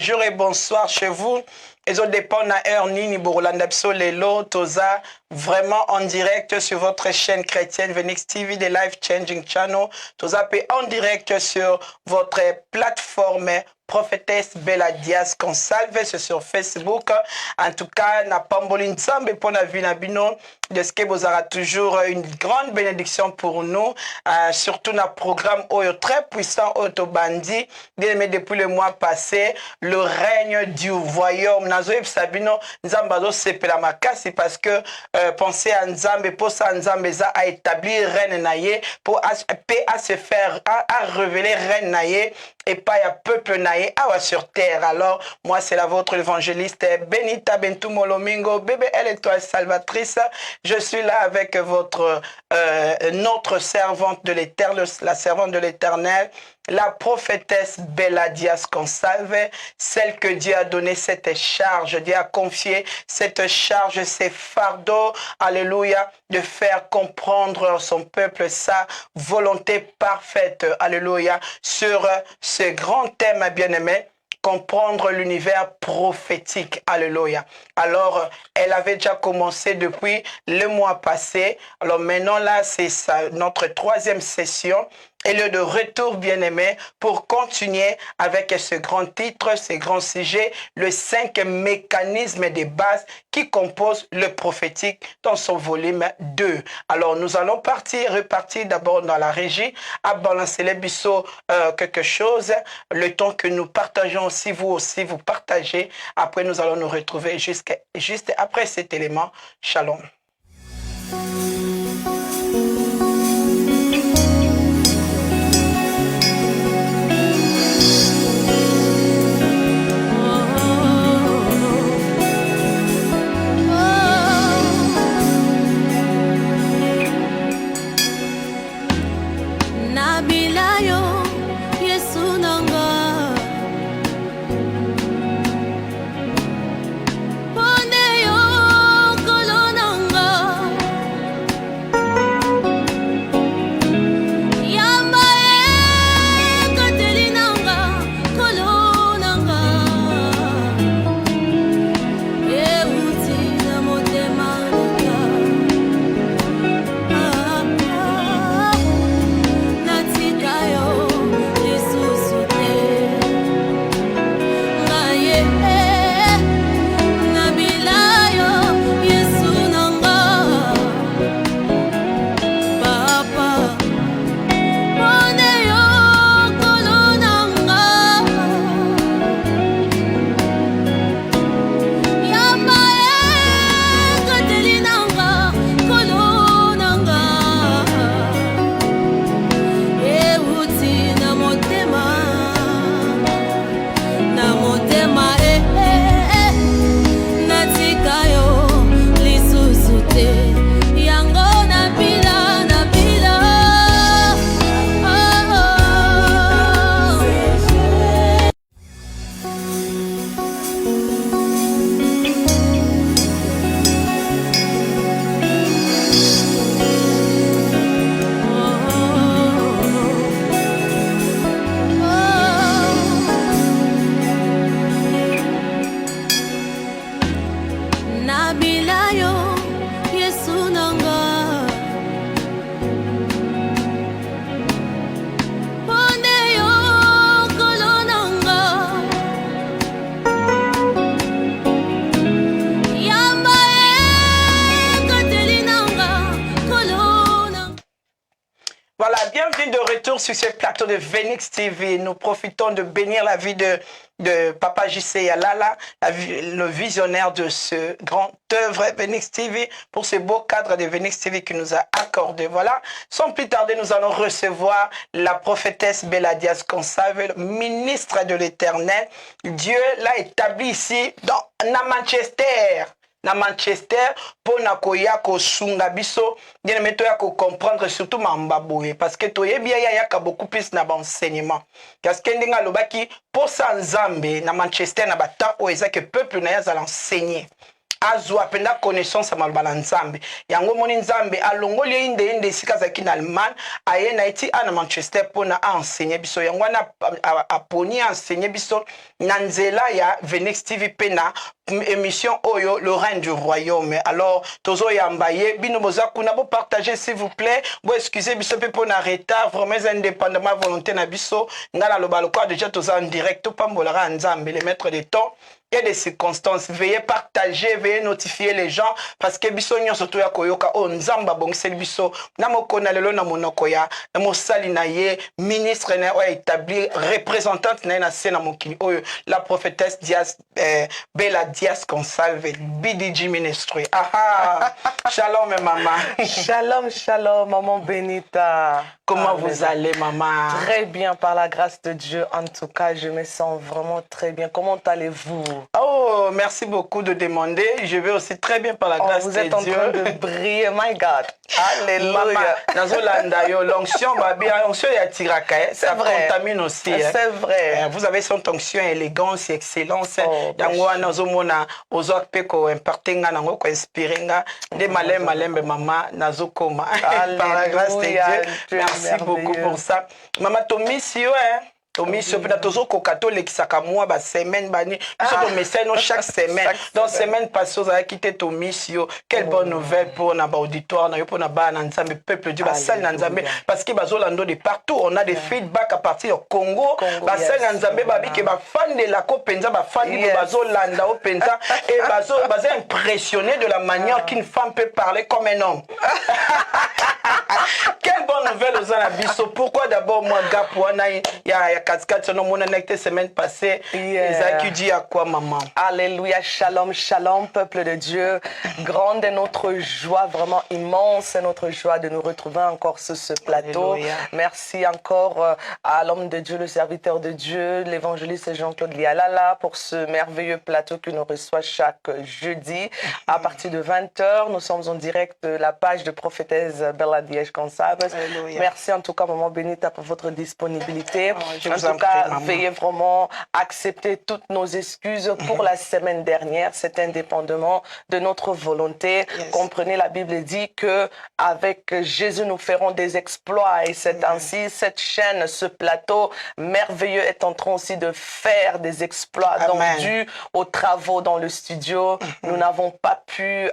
Bonjour et bonsoir chez vous. Et ça dépend de l'heure Nini Borolanda Lelo, Toza, vraiment en direct sur votre chaîne chrétienne Venix TV, des Life Changing Channel. Toza en direct sur votre plateforme Prophétesse Bella Diaz Consalve, c'est sur Facebook. En tout cas, na Pamboli Nzambe pour la vie Nabino, de ce que vous aurez toujours une grande bénédiction pour nous, surtout dans le programme Oyo très puissant Autobandi, depuis le mois passé, le règne du royaume. Nazoïb Sabino, Nzambazo Sepela Makasi, parce que penser à Nzambe, pour ça Nzambe a établi reine naye, pour à se faire, à révéler reine naye, et pas à peuple naye, à sur terre. Alors, moi, c'est la vôtre évangéliste Benita Bentou Molomingo, bébé, elle est toi salvatrice. Je suis là avec notre servante de l'éternel, la servante de l'éternel, la prophétesse Bella Diaz Consalve, celle que Dieu a donné cette charge, Dieu a confié cette charge, ces fardeaux, alléluia, de faire comprendre son peuple sa volonté parfaite, alléluia, sur ce grand thème bien-aimé, comprendre l'univers prophétique. Alléluia. Alors, elle avait déjà commencé depuis le mois passé. Alors maintenant, là, c'est notre troisième session. Elle est de retour, bien-aimé, pour continuer avec ce grand titre, ce grand sujet, le 5 mécanismes de base qui composent le prophétique dans son volume 2. Alors, nous allons repartir d'abord dans la régie, à balancer les bisous quelque chose, le temps que nous partageons aussi, vous partagez. Après, nous allons nous retrouver juste après cet élément. Shalom. Sur ce plateau de Venix TV, nous profitons de bénir la vie de Papa JC Yalala, le visionnaire de ce grand œuvre Venix TV, pour ce beau cadre de Venix TV qu'il nous a accordé. Voilà, sans plus tarder, nous allons recevoir la prophétesse Bella Diaz Consalve, ministre de l'Éternel. Dieu l'a établi ici à Manchester. Na Manchester pour na koya ko sunga biso bien meto ya ko comprendre surtout mambaboye parce que to yebia ya ka beaucoup plus na enseignement parce que ndinga lobaki pour ça Nzambe na Manchester na bata o ezake peuple na ya za l'enseigner. azwa penda connaissance ya maloba na nzambe yango moni nzambe alongoli ye inde esika azalaki na Allemagne aye na eti ana Manchester mpona aenseigner biso yango wana aponi aenseigner biso na nzela ya Venix TV mpe na émission Oyo, le règne du royaume. Alors, tozo yamba ye, bino boza kuna bo partager s'il vous plaît. Bo excusez biso pe pour na retard, vraiment indépendamment volonté na biso. Ngala lo baloko déjà toza en direct, pas mbolara nzambe les maîtres des temps. Il y a des circonstances. Veuillez partager, veuillez notifier les gens parce que biso nyonso to ya koyoka o nzamba bongsel biso na mokona lelo na monoko ya mosali na ye ministre na o établi représentante na na mokili oyo la prophétesse Dias Bella Dias Consalve BDG Ministry. Aha. Shalom maman. Shalom shalom maman Benita. Comment Amen. Vous allez maman? Très bien par la grâce de Dieu. En tout cas, je me sens vraiment très bien. Comment allez-vous? Oh, merci beaucoup de demander. Je vais aussi très bien par la grâce de Dieu. Vous êtes en train de briller, my God. Alléluia. L'onction, l'onction ça contamine aussi. C'est vrai. Vous avez son onction, élégance, excellence. Yango nazomona ozok peko impartenga nango ko inspirenga de malem mama nazokoma par la grâce de Dieu. Merci beaucoup pour ça. Maman Tomisio Tomisio pena tozo ko catholique sakamwa ba semaine bani biso to message no chaque semaine. Donc semaine passée vous avez quitté Tomisio. Quelle bonne nouvelle pour na ba auditoire na yo pour na ba na nzambe peuple Dieu ba sal na nzambe parce que bazolando de partout on a des feedback à partir du Congo ba sal na nzambe ba bi ke ba fan de la ko penza ba fan de bazolanda o penza et bazo impressionné de la manière qu'une femme peut parler comme un homme. Quelle bonne nouvelle aux Anabiso. Pourquoi d'abord moi Gapoana il y a 4 non mon année semaine passée Isaac dit à quoi maman? Alléluia, shalom shalom peuple de Dieu. Grande est notre joie, vraiment immense est notre joie de nous retrouver encore sur ce plateau. Alléluia. Merci encore à l'homme de Dieu, le serviteur de Dieu, l'évangéliste Jean-Claude Lialala pour ce merveilleux plateau que nous reçoit chaque jeudi à partir de 20h. Nous sommes en direct de la page de prophétesse Bella Dias Consalve. Merci en tout cas maman Benita pour votre disponibilité. En tout cas, veuillez vraiment accepter toutes nos excuses pour la semaine dernière. C'est indépendamment de notre volonté. Comprenez, la Bible dit que avec Jésus, nous ferons des exploits. Et c'est ainsi, cette chaîne, ce plateau merveilleux est en train aussi de faire des exploits. Donc, dû aux travaux dans le studio, nous n'avons pas pu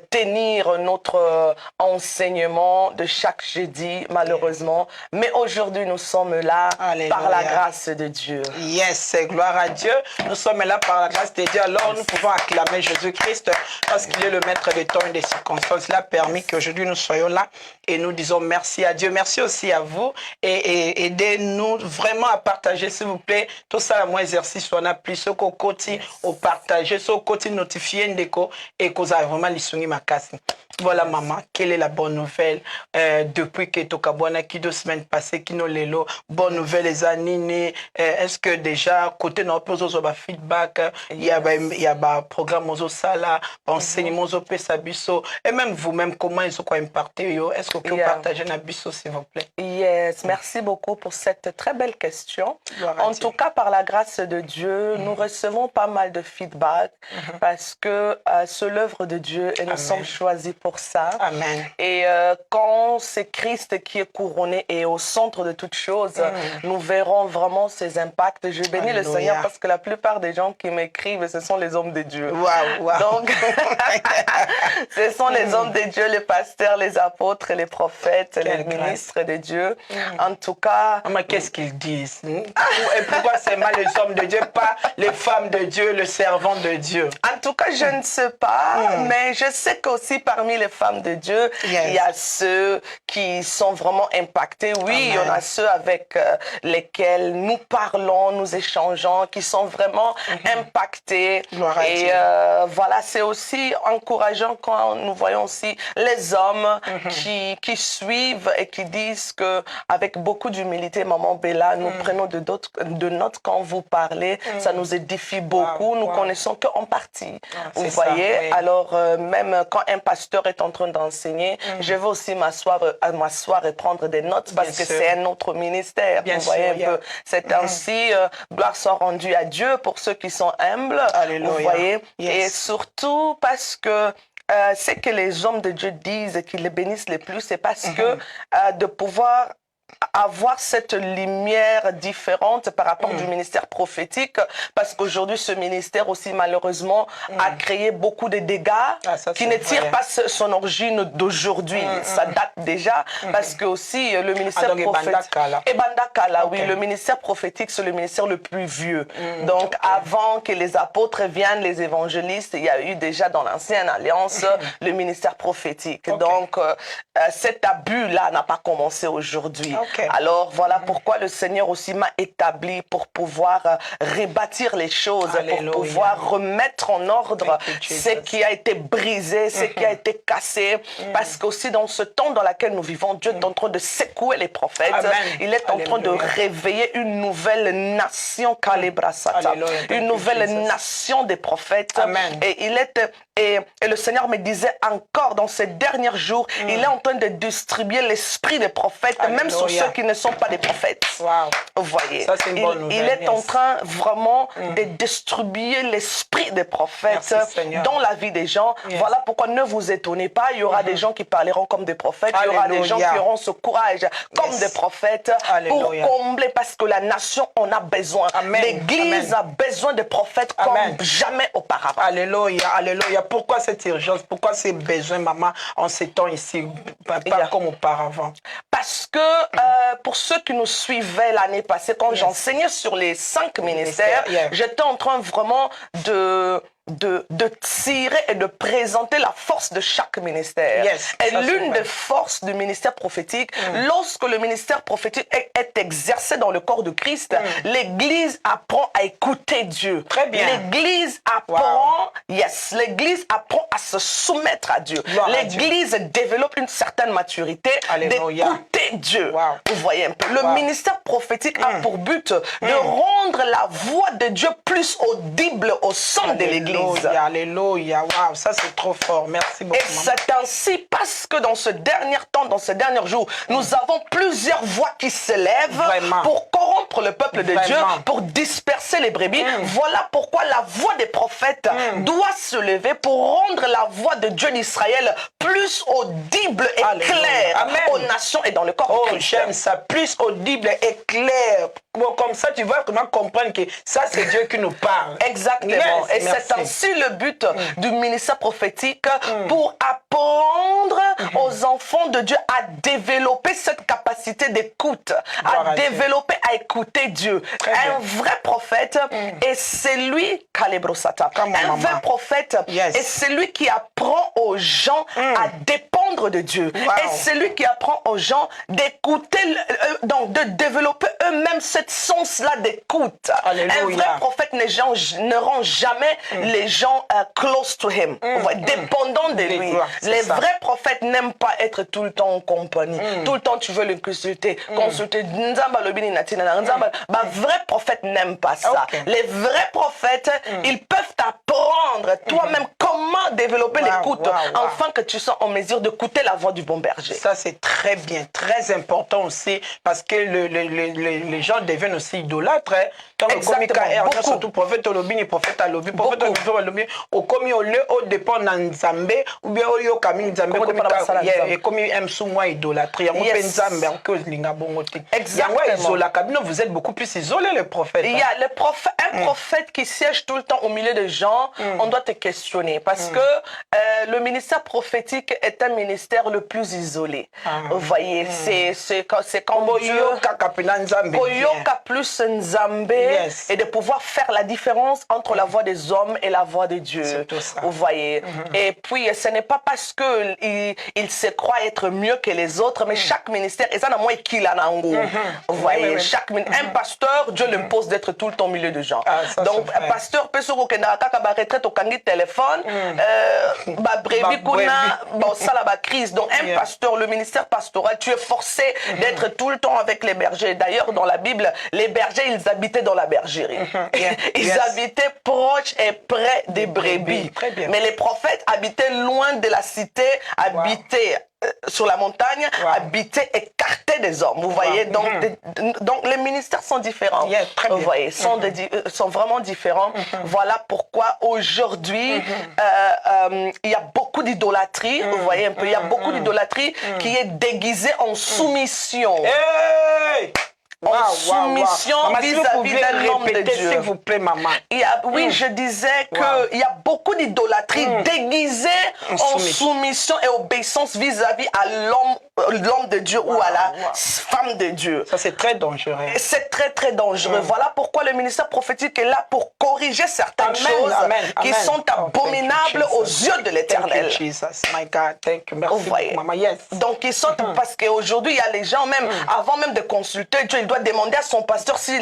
tenir notre enseignement de chaque jeudi, malheureusement. Mais aujourd'hui, nous sommes là par la grâce de Dieu. Yes, gloire à Dieu. Nous sommes là par la grâce de Dieu. Alors, nous pouvons acclamer Jésus-Christ parce qu'il est le maître des temps et des circonstances. Il a permis qu'aujourd'hui, nous soyons là et nous disons merci à Dieu. Merci aussi à vous et aidez-nous vraiment à partager, s'il vous plaît. Tout ça, moi, exercice, on a plus ce qu'au côté, au partager, ce côté notifié, et qu'on a vraiment l'issue ma casse. Voilà maman, quelle est la bonne nouvelle depuis que Tokabwana qui 2 semaines passées qui nous lelo bonne nouvelle les années est-ce que déjà côté nos feedback il y a programme aux sala enseignement aux pesabiso et même vous-même comment ils sont quoi imparté est-ce que vous partagez na biso s'il vous plaît? Yes, merci beaucoup pour cette très belle question. En tout cas par la grâce de Dieu, nous recevons pas mal de feedback parce que c'est l'œuvre de Dieu et nous sommes choisis pour ça. Amen. Et quand c'est Christ qui est couronné et au centre de toutes choses, nous verrons vraiment ses impacts. Je bénis le Seigneur parce que la plupart des gens qui m'écrivent, ce sont les hommes de Dieu. Donc, ce sont les hommes de Dieu, les pasteurs, les apôtres, les prophètes, les ministres de Dieu. En tout cas... Mais qu'est-ce qu'ils disent? Et pourquoi c'est mal les hommes de Dieu, pas les femmes de Dieu, le servant de Dieu? En tout cas, je ne sais pas, mais je sais qu'aussi parmi les femmes de Dieu, il y a ceux qui sont vraiment impactés. Oui, il y en a ceux avec lesquels nous parlons, nous échangeons, qui sont vraiment impactés. Et voilà, c'est aussi encourageant quand nous voyons aussi les hommes qui suivent et qui disent que avec beaucoup d'humilité, maman Bella, nous prenons de notes quand vous parlez. Ça nous édifie beaucoup. Nous connaissons qu'en partie. vie. Vous voyez, oui. alors même quand un pasteur est en train d'enseigner, je vais aussi m'asseoir et prendre des notes parce que c'est un autre ministère. Vous voyez un peu. C'est ainsi, gloire soit rendue à Dieu pour ceux qui sont humbles. Alléluia. Vous voyez, et surtout parce que ce que les hommes de Dieu disent et qui les bénissent le plus, c'est parce que de pouvoir avoir cette lumière différente par rapport du ministère prophétique, parce qu'aujourd'hui ce ministère aussi malheureusement a créé beaucoup de dégâts qui ne tirent pas son origine d'aujourd'hui. Ça date déjà parce que aussi le ministère prophétique le ministère prophétique c'est le ministère le plus vieux. Donc avant que les apôtres viennent, les évangélistes, il y a eu déjà dans l'ancienne alliance le ministère prophétique. Donc cet abus là n'a pas commencé aujourd'hui. Alors voilà pourquoi le Seigneur aussi m'a établi pour pouvoir rebâtir les choses, pour pouvoir remettre en ordre ce qui a été brisé, ce qui a été cassé. Parce qu'aussi dans ce temps dans lequel nous vivons, Dieu est en train de secouer les prophètes. Il est en train de réveiller une nouvelle nation, une nouvelle nation des prophètes. Et le Seigneur me disait encore dans ces derniers jours, il est en train de distribuer l'esprit des prophètes, même sur ceux qui ne sont pas des prophètes. Vous voyez, ça, il est en train vraiment de distribuer l'esprit des prophètes dans la vie des gens. Voilà pourquoi ne vous étonnez pas, il y aura des gens qui parleront comme des prophètes, il y aura des gens qui auront ce courage comme des prophètes pour combler, parce que la nation en a besoin. L'Église a besoin de prophètes comme jamais auparavant. Alléluia, alléluia. Pourquoi cette urgence? Pourquoi ces besoins, maman, en ces temps ici, pas comme auparavant? Parce que pour ceux qui nous suivaient l'année passée, quand j'enseignais sur les 5 ministères, j'étais en train vraiment de tirer et de présenter la force de chaque ministère. Et l'une des forces du ministère prophétique, lorsque le ministère prophétique est exercé dans le corps de Christ, l'Église apprend à écouter Dieu. Très bien. L'Église apprend, l'Église apprend à se soumettre à Dieu. L'Église développe une certaine maturité d'écouter Dieu. Vous voyez un peu. Le ministère prophétique a pour but de rendre la voix de Dieu plus audible au sein de l'Église. Alléluia, wow, ça c'est trop fort, merci beaucoup. Et c'est ainsi parce que dans ce dernier temps, dans ces derniers jours, nous avons plusieurs voix qui s'élèvent pour corrompre le peuple de Dieu, pour disperser les brebis. Voilà pourquoi la voix des prophètes doit se lever pour rendre la voix de Dieu d'Israël plus audible et claire aux nations et dans le corps de Christ. J'aime ça, plus audible et clair. Bon, comme ça, tu vas vraiment comprendre que ça, c'est Dieu qui nous parle. Exactement. Et c'est ainsi le but du ministère prophétique pour apprendre aux enfants de Dieu à développer cette capacité d'écoute, à développer, à écouter Dieu. Un vrai prophète est celui, un vrai prophète est celui qui apprend aux gens à dépendre de Dieu. Et celui qui apprend aux gens d'écouter, donc de développer eux-mêmes cette sens-là d'écoute. Un vrai prophète ne rend jamais les gens close to him, dépendants de lui. Les vrais prophètes n'aiment pas être tout le temps en compagnie. Tout le temps tu veux le consulter. Vrais prophètes n'aiment pas ça. Les vrais prophètes, ils peuvent t'apprendre toi-même comment développer l'écoute afin que tu sois en mesure d'écouter la voix du bon berger. Ça c'est très bien, très important aussi parce que les gens deviennent aussi idolâtres. Exactement. Surtout prophète Olobini, prophète Alobi, prophète Olobi, comme au dépend dans Nzambe ou bien au Kami Nzambe comme il aime sous moi idolâtrie. Exactement. Vous êtes beaucoup plus isolés les prophètes. Il y a un prophète qui siège tout le temps au milieu des gens, on doit te questionner parce que le ministère prophétique est un ministère le plus isolé. Vous voyez, c'est quand Dieu plus Nzambe et de pouvoir faire la différence entre la voix des hommes et la voix de Dieu. Vous voyez. Et puis, ce n'est pas parce qu'il se croit être mieux que les autres, mais chaque ministère, et ça n'a moins qu'il a vous voyez, un pasteur, Dieu l'impose d'être tout le temps au milieu de gens. Donc, un pasteur peut se retraite au téléphone, brebis kuna bon ça la crise. Donc un pasteur, le ministère pastoral, tu es forcé d'être tout le temps avec les bergers. D'ailleurs dans la Bible, les bergers ils habitaient dans la bergerie. Ils habitaient proches et près des brebis. Mais les prophètes habitaient loin de la cité, habitaient sur la montagne, habiter, écarter des hommes. Vous voyez, donc les ministères sont différents. Vous voyez, sont vraiment différents. Voilà pourquoi aujourd'hui, il y a beaucoup d'idolâtrie. Vous voyez un peu, il y a beaucoup d'idolâtrie qui est déguisée en soumission. En soumission vis-à-vis d'un homme de Dieu. S'il vous plaît, maman. Oui, je disais qu'il y a beaucoup d'idolâtrie déguisée en soumission et obéissance vis-à-vis à l'homme de Dieu ou à la femme de Dieu. Ça, c'est très dangereux. C'est très, très dangereux. Voilà pourquoi le ministère prophétique est là pour corriger certaines choses qui sont abominables aux yeux de l'Éternel. My God, thank you. Merci, maman. Yes. Donc, ils sont parce qu'aujourd'hui, il y a les gens, même avant même de consulter Dieu, il doit demander à son pasteur s'il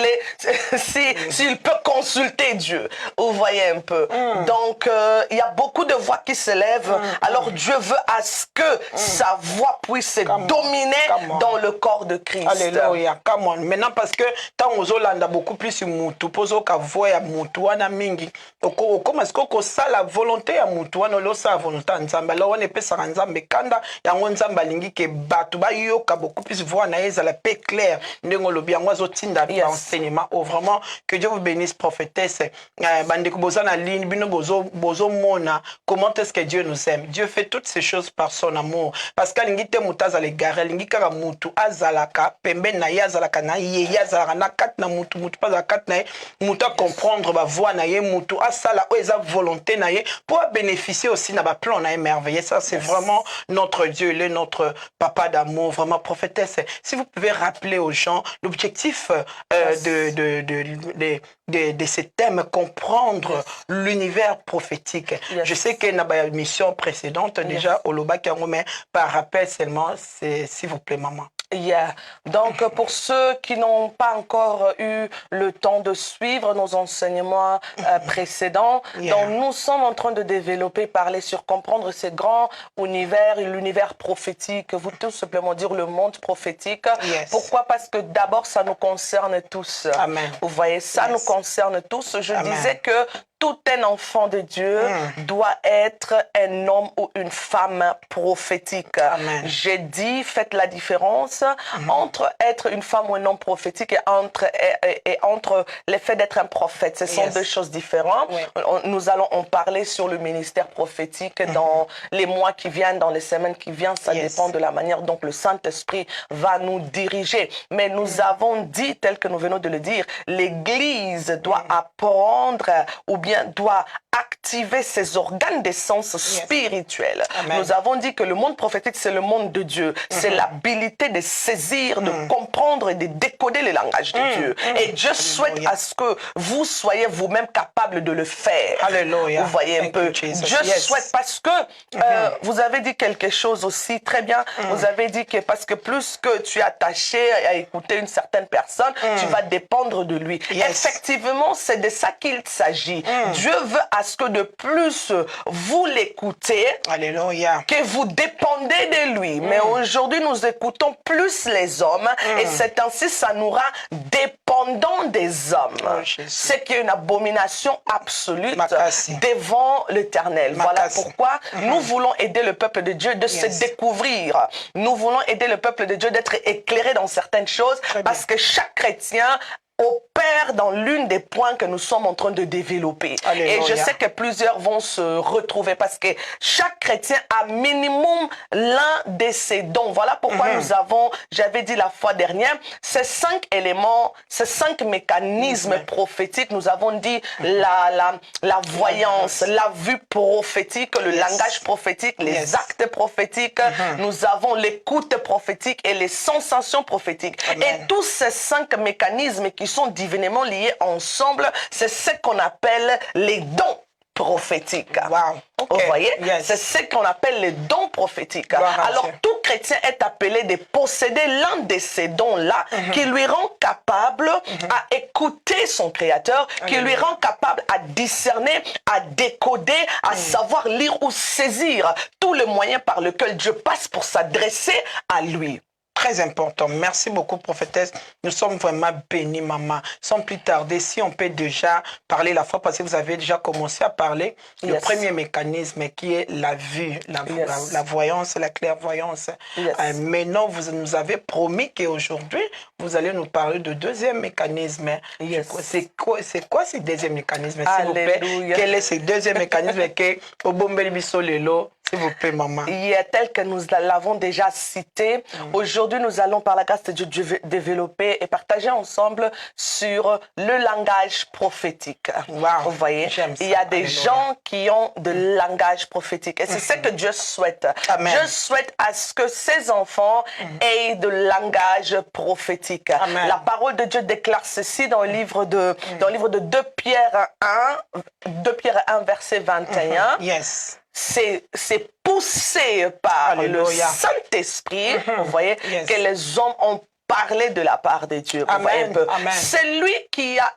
peut consulter Dieu. Vous voyez un peu. Donc, il y a beaucoup de voix qui se lèvent. Alors, Dieu veut à ce que sa voix puisse dominer dans le corps de Christ. Alléluia. Come on. Maintenant, parce que tant aux Hollandais beaucoup plus moutou, poso ka voix ya moutou wana mingi. Comment est-ce que ça la volonté ya moutou wana lo sa volonté nzamba. Alors, on est pesa nzamba kanda ya nzamba lingi ke batu ba yoka beaucoup plus voix na eza la paix claire. Enseignement. Oh, vraiment, que Dieu vous bénisse, prophétesse. Comment est-ce que Dieu nous aime? Dieu fait toutes ces choses par son amour. Parce que l'ingité moutaz à l'égard, l'ingité moutou azalaka, pembe na yazalaka na ye yazalaka na kat na moutou moutou pas à kat na ye moutou comprendre ba voix na ye moutou asala oeza volonté na ye pour bénéficier aussi na ba plan na ye merveilleux. Ça c'est vraiment notre Dieu, il est notre papa d'amour, vraiment prophétesse. Si vous pouvez rappeler aux gens l'objectif de ces thèmes, comprendre l'univers prophétique. Je sais qu'il y a une mission précédente déjà au Loba mais par rappel seulement, s'il vous plaît, maman. Donc, pour ceux qui n'ont pas encore eu le temps de suivre nos enseignements précédents, donc nous sommes en train de développer, parler sur comprendre ce grand univers, l'univers prophétique, vous tout simplement dire le monde prophétique. Pourquoi? Parce que d'abord, ça nous concerne tous. Amen. Vous voyez, ça nous concerne tous. Je disais que tout un enfant de Dieu doit être un homme ou une femme prophétique. J'ai dit, faites la différence entre être une femme ou un homme prophétique et entre le fait d'être un prophète. Ce sont deux choses différentes. Nous allons en parler sur le ministère prophétique dans les mois qui viennent, dans les semaines qui viennent. Ça dépend de la manière dont le Saint-Esprit va nous diriger. Mais nous avons dit, tel que nous venons de le dire, l'Église doit apprendre ou bien doit activer ses organes d'essence spirituelle. Nous avons dit que le monde prophétique, c'est le monde de Dieu. C'est l'habilité de saisir, de comprendre et de décoder le langage de Dieu. Et Dieu souhaite à ce que vous soyez vous-même capable de le faire. Alléluia. Vous voyez un peu. Dieu souhaite parce que vous avez dit quelque chose aussi très bien. Vous avez dit que parce que plus que tu es attaché à écouter une certaine personne, tu vas dépendre de lui. Effectivement, c'est de ça qu'il s'agit. Dieu veut à ce que de plus vous l'écoutez, que vous dépendez de lui. Mais aujourd'hui, nous écoutons plus les hommes et c'est ainsi ça nous rend dépendants des hommes. C'est qu'il y a une abomination absolue devant l'Éternel. Voilà pourquoi nous voulons aider le peuple de Dieu de se découvrir. Nous voulons aider le peuple de Dieu d'être éclairé dans certaines choses parce que chaque chrétien opère dans l'une des points que nous sommes en train de développer. Alléluia. Et je sais que plusieurs vont se retrouver parce que chaque chrétien a minimum l'un de ses dons. Voilà pourquoi nous avons, j'avais dit la fois dernière, ces 5 éléments, ces 5 mécanismes prophétiques. Nous avons dit la voyance, la vue prophétique, le langage prophétique, les actes prophétiques. Nous avons l'écoute prophétique et les sensations prophétiques. Et tous ces 5 mécanismes qui sont divinement liés ensemble, c'est ce qu'on appelle les dons prophétiques. Wow. Okay. Vous voyez, yes. c'est ce qu'on appelle les dons prophétiques. Alors, tout chrétien est appelé de posséder l'un de ces dons-là qui lui rend capable à écouter son Créateur, qui lui rend capable à discerner, à décoder, à savoir lire ou saisir tous les moyens par lesquels Dieu passe pour s'adresser à lui. Très important. Merci beaucoup, prophétesse. Nous sommes vraiment bénis, maman. Sans plus tarder, si on peut déjà parler la fois passée, vous avez déjà commencé à parler du premier mécanisme qui est la vue, la voyance, la clairvoyance. Maintenant, vous nous avez promis qu'aujourd'hui, vous allez nous parler du deuxième mécanisme. C'est quoi ce deuxième mécanisme, s'il vous plaît? Quel est ce deuxième mécanisme que s'il vous plaît, maman? Tel que nous l'avons déjà cité, aujourd'hui, nous allons, par la grâce de Dieu, développer et partager ensemble sur le langage prophétique. Wow. Vous voyez, il y a des gens qui ont de langage prophétique. Et c'est ce que Dieu souhaite. Amen. Dieu souhaite à ce que ses enfants aient de langage prophétique. Amen. La parole de Dieu déclare ceci dans le livre de, 2 Pierre 1, verset 21. Yes. C'est poussé par le Saint-Esprit, vous voyez, que les hommes ont parlé de la part de Dieu. C'est lui qui a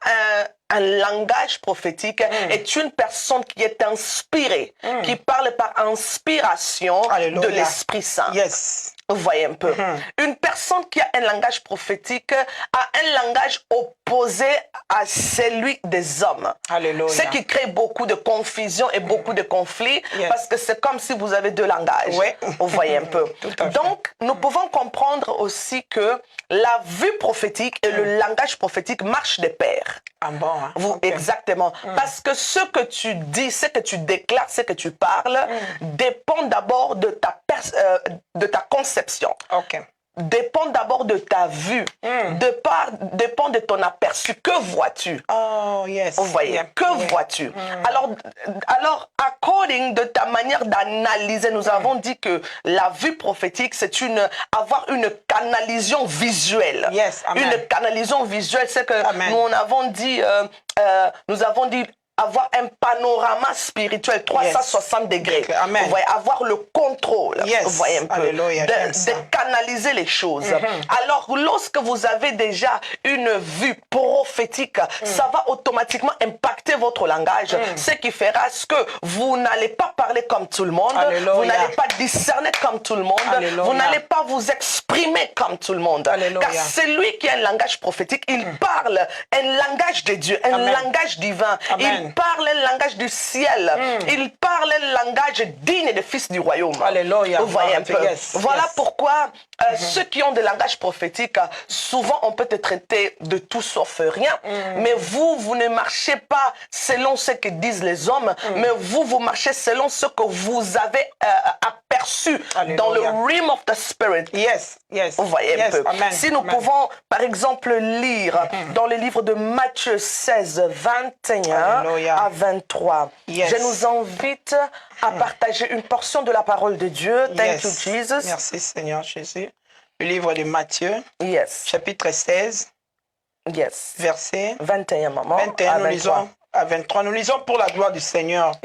un langage prophétique est une personne qui est inspirée, qui parle par inspiration de l'Esprit Saint. Yes. Vous voyez un peu. Une personne qui a un langage prophétique a un langage opposé à celui des hommes. Alléluia. Ce qui crée beaucoup de confusion et beaucoup de conflits parce que c'est comme si vous avez deux langages. Vous voyez un peu. Donc, nous pouvons comprendre aussi que la vue prophétique et le langage prophétique marchent de pair. Exactement. Parce que ce que tu dis, ce que tu déclares, ce que tu parles dépend d'abord de ta conception. Dépend d'abord de ta vue, dépend de ton aperçu. Que vois-tu? Vous voyez, que vois-tu? Alors, according de ta manière d'analyser, nous avons dit que la vue prophétique, c'est avoir une canalisation visuelle. Une canalisation visuelle, c'est que nous avons dit avoir un panorama spirituel 360 degrés. Vous voyez, avoir le contrôle. Vous voyez un peu. De canaliser les choses. Alors, lorsque vous avez déjà une vue prophétique, ça va automatiquement impacter votre langage. Ce qui fera ce que vous n'allez pas parler comme tout le monde. Vous n'allez pas discerner comme tout le monde. Vous n'allez pas vous exprimer comme tout le monde. Car celui qui a un langage prophétique, il parle un langage de Dieu, un langage divin. Il parle le langage du ciel. Il parle le langage digne des fils du royaume. Alléluia. Vous voyez un peu. Voilà pourquoi ceux qui ont des langages prophétiques, souvent on peut te traiter de tout sauf rien. Mais vous ne marchez pas selon ce que disent les hommes, mais vous marchez selon ce que vous avez aperçu dans le realm of the spirit. Vous voyez un peu. Si nous pouvons, par exemple, lire dans le livre de Matthieu 16, 21 à 23. Je nous invite à partager une portion de la parole de Dieu. Thank you, Jesus. Merci, Seigneur Jésus. Le livre de Matthieu, chapitre 16, verset 21, maman. 21, nous lisons à 23. Nous lisons pour la gloire du Seigneur.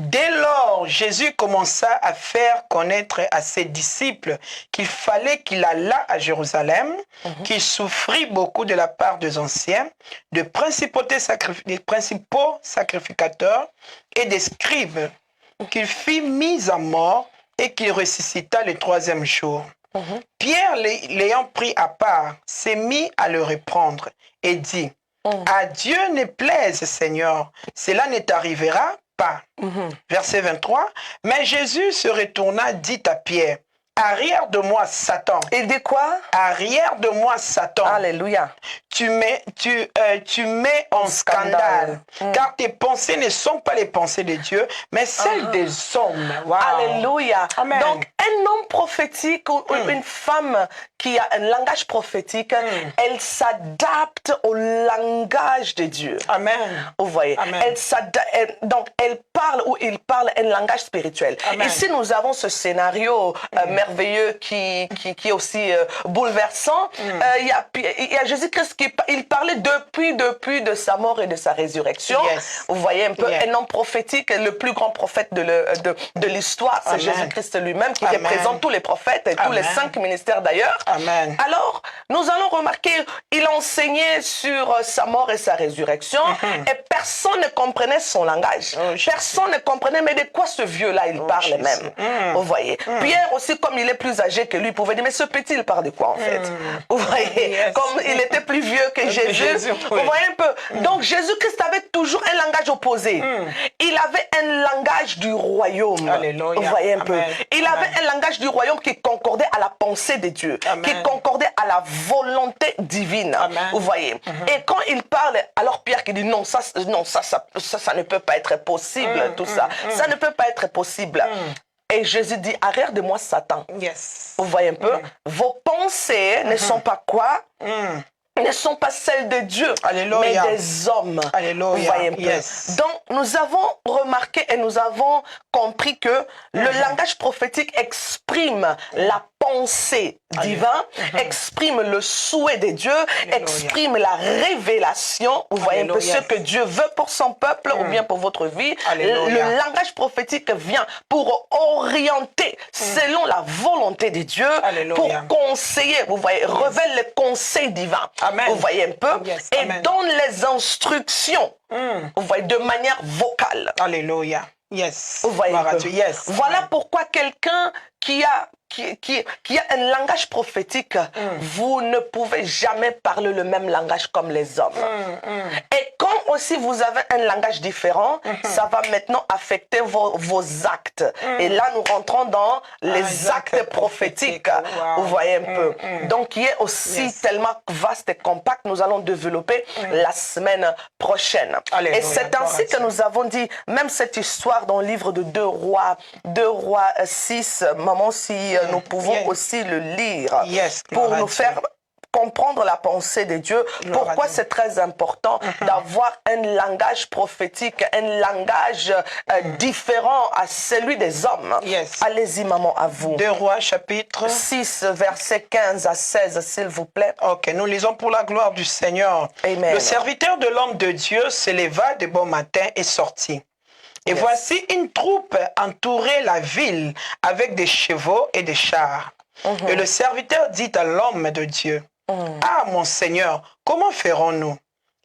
Dès lors, Jésus commença à faire connaître à ses disciples qu'il fallait qu'il allât à Jérusalem, qu'il souffrit beaucoup de la part des anciens, des principaux sacrificateurs et des scribes, qu'il fut mis à mort et qu'il ressuscita le troisième jour. Pierre, l'ayant pris à part, s'est mis à le reprendre et dit, à Dieu ne plaise, Seigneur, cela ne t'arrivera pas. Verset 23, mais Jésus se retourna, dit à Pierre, arrière de moi, Satan. Il dit quoi? Arrière de moi, Satan. Alléluia. Tu mets en scandale, car tes pensées ne sont pas les pensées de Dieu, mais celles des hommes. Alléluia. Amen. Donc, un homme prophétique ou une femme qui a un langage prophétique, elle s'adapte au langage de Dieu. Amen. Vous voyez, donc elle parle ou il parle un langage spirituel. Ici, nous avons ce scénario merveilleux merveilleux qui est aussi bouleversant. Il y a Jésus-Christ il parlait depuis de sa mort et de sa résurrection. Vous voyez un peu un homme prophétique, le plus grand prophète de l'histoire, c'est Jésus-Christ lui-même qui représente tous les prophètes et tous les 5 ministères d'ailleurs. Alors, nous allons remarquer, il enseignait sur sa mort et sa résurrection et personne ne comprenait son langage. Personne ne comprenait, mais de quoi ce vieux-là, il parle même. Vous voyez. Pierre aussi, comme il est plus âgé que lui, pouvait dire, mais ce petit, il parle de quoi en fait? Vous voyez. Comme il était plus vieux que Jésus. Vous voyez un peu. Donc, Jésus-Christ avait toujours un langage opposé. Il avait un langage du royaume. Alléluia. Vous voyez un peu. Il avait un langage du royaume qui concordait à la pensée de Dieu, qui concordait à la volonté divine. Vous voyez. Et quand il parle, alors Pierre qui dit non, ça ne peut pas être possible, tout ça. Ça ne peut pas être possible. Et Jésus dit, arrière de moi, Satan. Vous voyez un peu. Vos pensées ne sont pas quoi? Ne sont pas celles de Dieu, mais des hommes. Vous voyez un peu. Donc, nous avons remarqué et nous avons compris que le langage prophétique exprime la pensée divine, exprime le souhait de Dieu, exprime la révélation. Vous voyez un peu ce que Dieu veut pour son peuple ou bien pour votre vie. Le langage prophétique vient pour orienter selon la volonté de Dieu, pour conseiller. Vous voyez, révèle le conseil divin. Vous voyez un peu. Et donne les instructions. Vous voyez, de manière vocale. Alléluia. Vous voyez un peu. Voilà pourquoi quelqu'un qui a un langage prophétique, vous ne pouvez jamais parler le même langage comme les hommes. Et quand aussi vous avez un langage différent, ça va maintenant affecter vos actes. Et là, nous rentrons dans les actes prophétiques. Vous voyez un peu. Donc, qui est aussi tellement vaste et compact, nous allons développer la semaine prochaine. Et c'est ainsi que nous avons dit, même cette histoire dans le livre de 2 Rois 6, maman, si nous pouvons aussi le lire pour nous faire comprendre la pensée de Dieu. Pourquoi c'est très important d'avoir un langage prophétique, un langage différent à celui des hommes. Allez-y, maman, à vous. 2 Rois, chapitre 6, versets 15 à 16, s'il vous plaît. Ok, nous lisons pour la gloire du Seigneur. Amen. Le serviteur de l'homme de Dieu se leva de bon matin et sortit. Et voici une troupe entourait la ville avec des chevaux et des chars. Et le serviteur dit à l'homme de Dieu, ah, mon Seigneur, comment ferons-nous?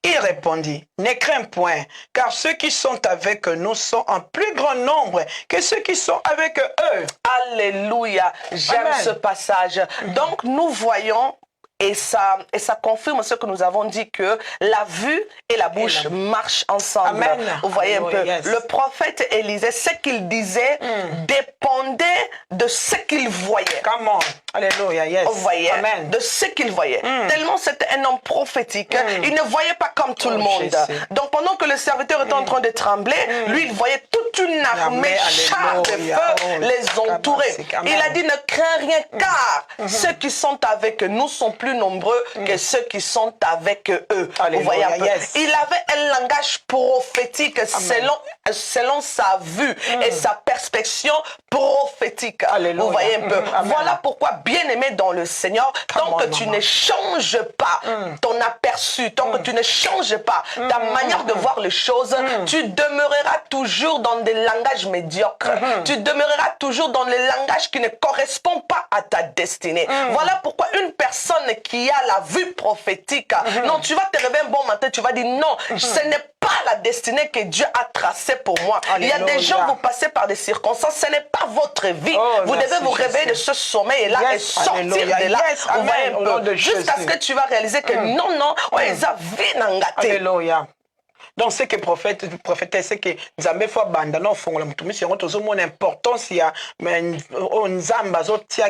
Il répondit, ne crains point, car ceux qui sont avec nous sont en plus grand nombre que ceux qui sont avec eux. Alléluia, j'aime ce passage. Donc nous voyons, et ça confirme ce que nous avons dit, que la vue et la bouche marchent ensemble. Vous voyez un peu. Le prophète Élisée, ce qu'il disait dépendait de ce qu'il voyait. Comment? Alléluia, Vous voyez, de ce qu'il voyait. Tellement c'était un homme prophétique. Il ne voyait pas comme tout le monde. Donc pendant que le serviteur était en train de trembler, lui il voyait toute une armée, chars de feu les entourer. Il a dit, ne crains rien, car ceux qui sont avec nous sont plus nombreux que ceux qui sont avec eux. Vous voyez un peu. Il avait un langage prophétique selon sa vue et sa perspective prophétique. Vous voyez un peu. Voilà pourquoi, bien-aimé dans le Seigneur, tant que tu ne changes pas ton aperçu, tant que tu ne changes pas ta manière de voir les choses, tu demeureras toujours dans des langages médiocres. Tu demeureras toujours dans les langages qui ne correspondent pas à ta destinée. Voilà pourquoi une personne qui a la vue prophétique, non, tu vas te réveiller un bon matin, tu vas dire non, ce n'est pas la destinée que Dieu a tracée pour moi. Il y a des gens, vous passez par des circonstances, ce n'est pas votre vie. Vous devez vous réveiller de ce sommeil et là et sortir de là. Vous voyez un peu, jusqu'à ce que tu vas réaliser que non, ils ont vie. Alléluia. Donc, ce que prophète, c'est que Nzambe faut abandonner au fond, c'est une importance, il y a Nzamba,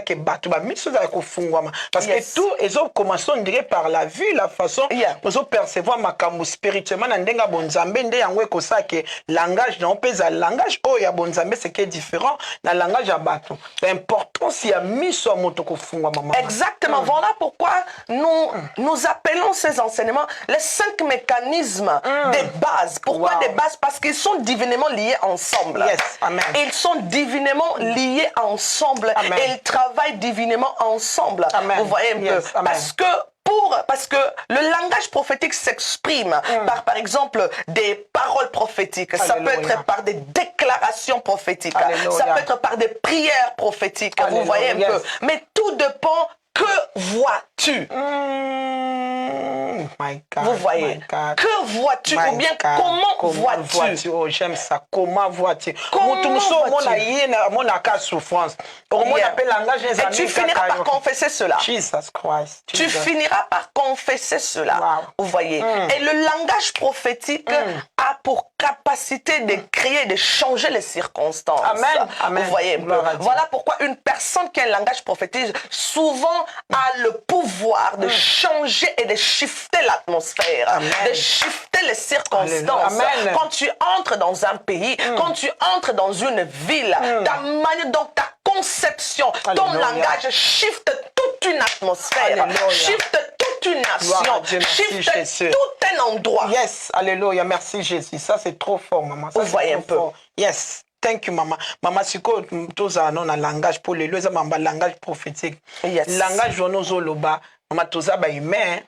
que batu, parce que tout, ils ont commencé, on dirait, par la vue, la façon, ils ont percevoir ma camu spirituellement, n'endenga bon Nzambe, n'endenga ko ça que langage, non, pèse à langage, oh, il y a bon Nzambe, c'est qui est différent, dans le langage à batu. L'importance, il y a mis sur motoko fungwa, maman. Exactement, voilà pourquoi nous appelons ces enseignements les 5 mécanismes de bases. Pourquoi des bases? Parce qu'ils sont divinement liés ensemble. Yes. Amen. Ils sont divinement liés ensemble. Amen. Et ils travaillent divinement ensemble. Amen. Vous voyez un peu? Amen. Parce que le langage prophétique s'exprime par exemple, des paroles prophétiques. Alléluia. Ça peut être par des déclarations prophétiques. Alléluia. Ça peut être par des prières prophétiques. Alléluia. Vous voyez un Yes. peu? Mais tout dépend. Que vois-tu? My God, Vous voyez? my God. Que vois-tu? Ou bien comment vois-tu? Oh, j'aime ça. Comment vois-tu? Comment souffrance. Et tu finiras par confesser cela. Jesus Christ. Tu finiras par confesser cela. Wow. Vous voyez? Et le langage prophétique a pour capacité de créer, de changer les circonstances. Amen. Amen. Vous voyez? Voilà pourquoi une personne qui a un langage prophétique souvent a le pouvoir de changer et de shifter l'atmosphère, de shifter les circonstances. Amen. Quand tu entres dans un pays, quand tu entres dans une ville, ta manière, donc ta conception, ton Alléluia. langage shift toute une atmosphère, Alléluia. shift toute une Gloire à nation, Dieu, merci, shift Jésus. tout un endroit. Yes, alléluia, merci Jésus. Ça c'est trop fort, maman. Ça, Vous voyez un peu. fort. Yes. Thank you, maman. Maman, si tous un langage pour les lois, ça langage prophétique. Yes. Langage zoloba, maman toza ba humain.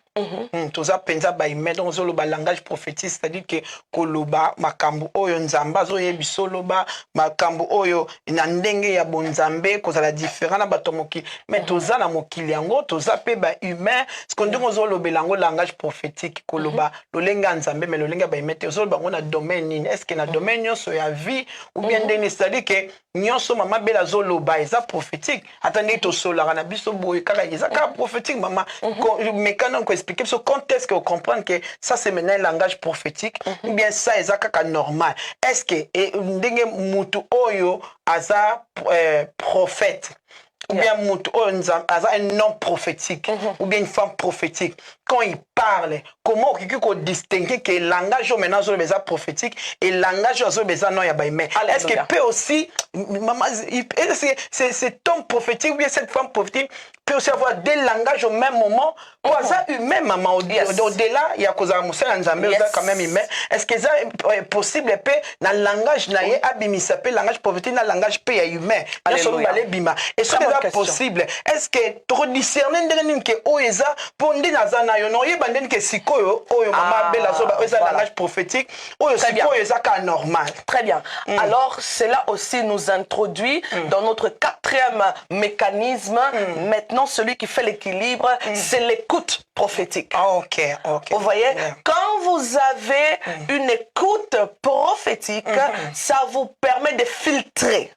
Toza penza ba humain donc zoloba langage prophétique, c'est-à-dire que koloba makambu oyo nzamba zo yebiso loba makambu oyo na ndenge ya bonzambe kozala différent na bato mokili mais toza na mokili yango toza pe ba humain ce qu'on dit zolobela ngo langage prophétique koloba lolenga nzambe mais lolenga ba humain zoloba ngo na domaine nini est-ce que na domaine nyonso ya vie ou bien ndenge c'est-à-dire que nyonso mama bela zoloba eza prophétique attendez to solara na biso boye kaka eza ka prophétique mama mécano ko expliquer ce contexte que vous comprenez que ça c'est maintenant un langage prophétique ou bien ça eza kaka normal est-ce que ndenge mutu oyo aza prophète ou bien un nom prophétique ou bien une femme prophétique quand il parle comment on distinguer que le langage maintenant est prophétique et le langage est non ya baïmé est-ce que peut aussi maman cet homme prophétique ou bien cette femme prophétique peut aussi avoir des langages au même moment ou ça humain maman au-delà il y a cause à Moussa Nzambe quand même humain est-ce que ça est possible peut dans le langage naie abimisa peut langage prophétique dans langage peut humain et ça est possible est-ce que tu discerner ndenge que oeza pour ndi nazana yo no yeba ndenge que sikoyo oyo mama bela so oeza langage prophétique oyo sikoyo ezaka normal. Très bien. Alors cela aussi nous introduit dans notre quatrième mécanisme. Maintenant celui qui fait l'équilibre c'est l'écoute prophétique. OK. Vous voyez, quand vous avez une écoute prophétique, ça vous permet de filtrer.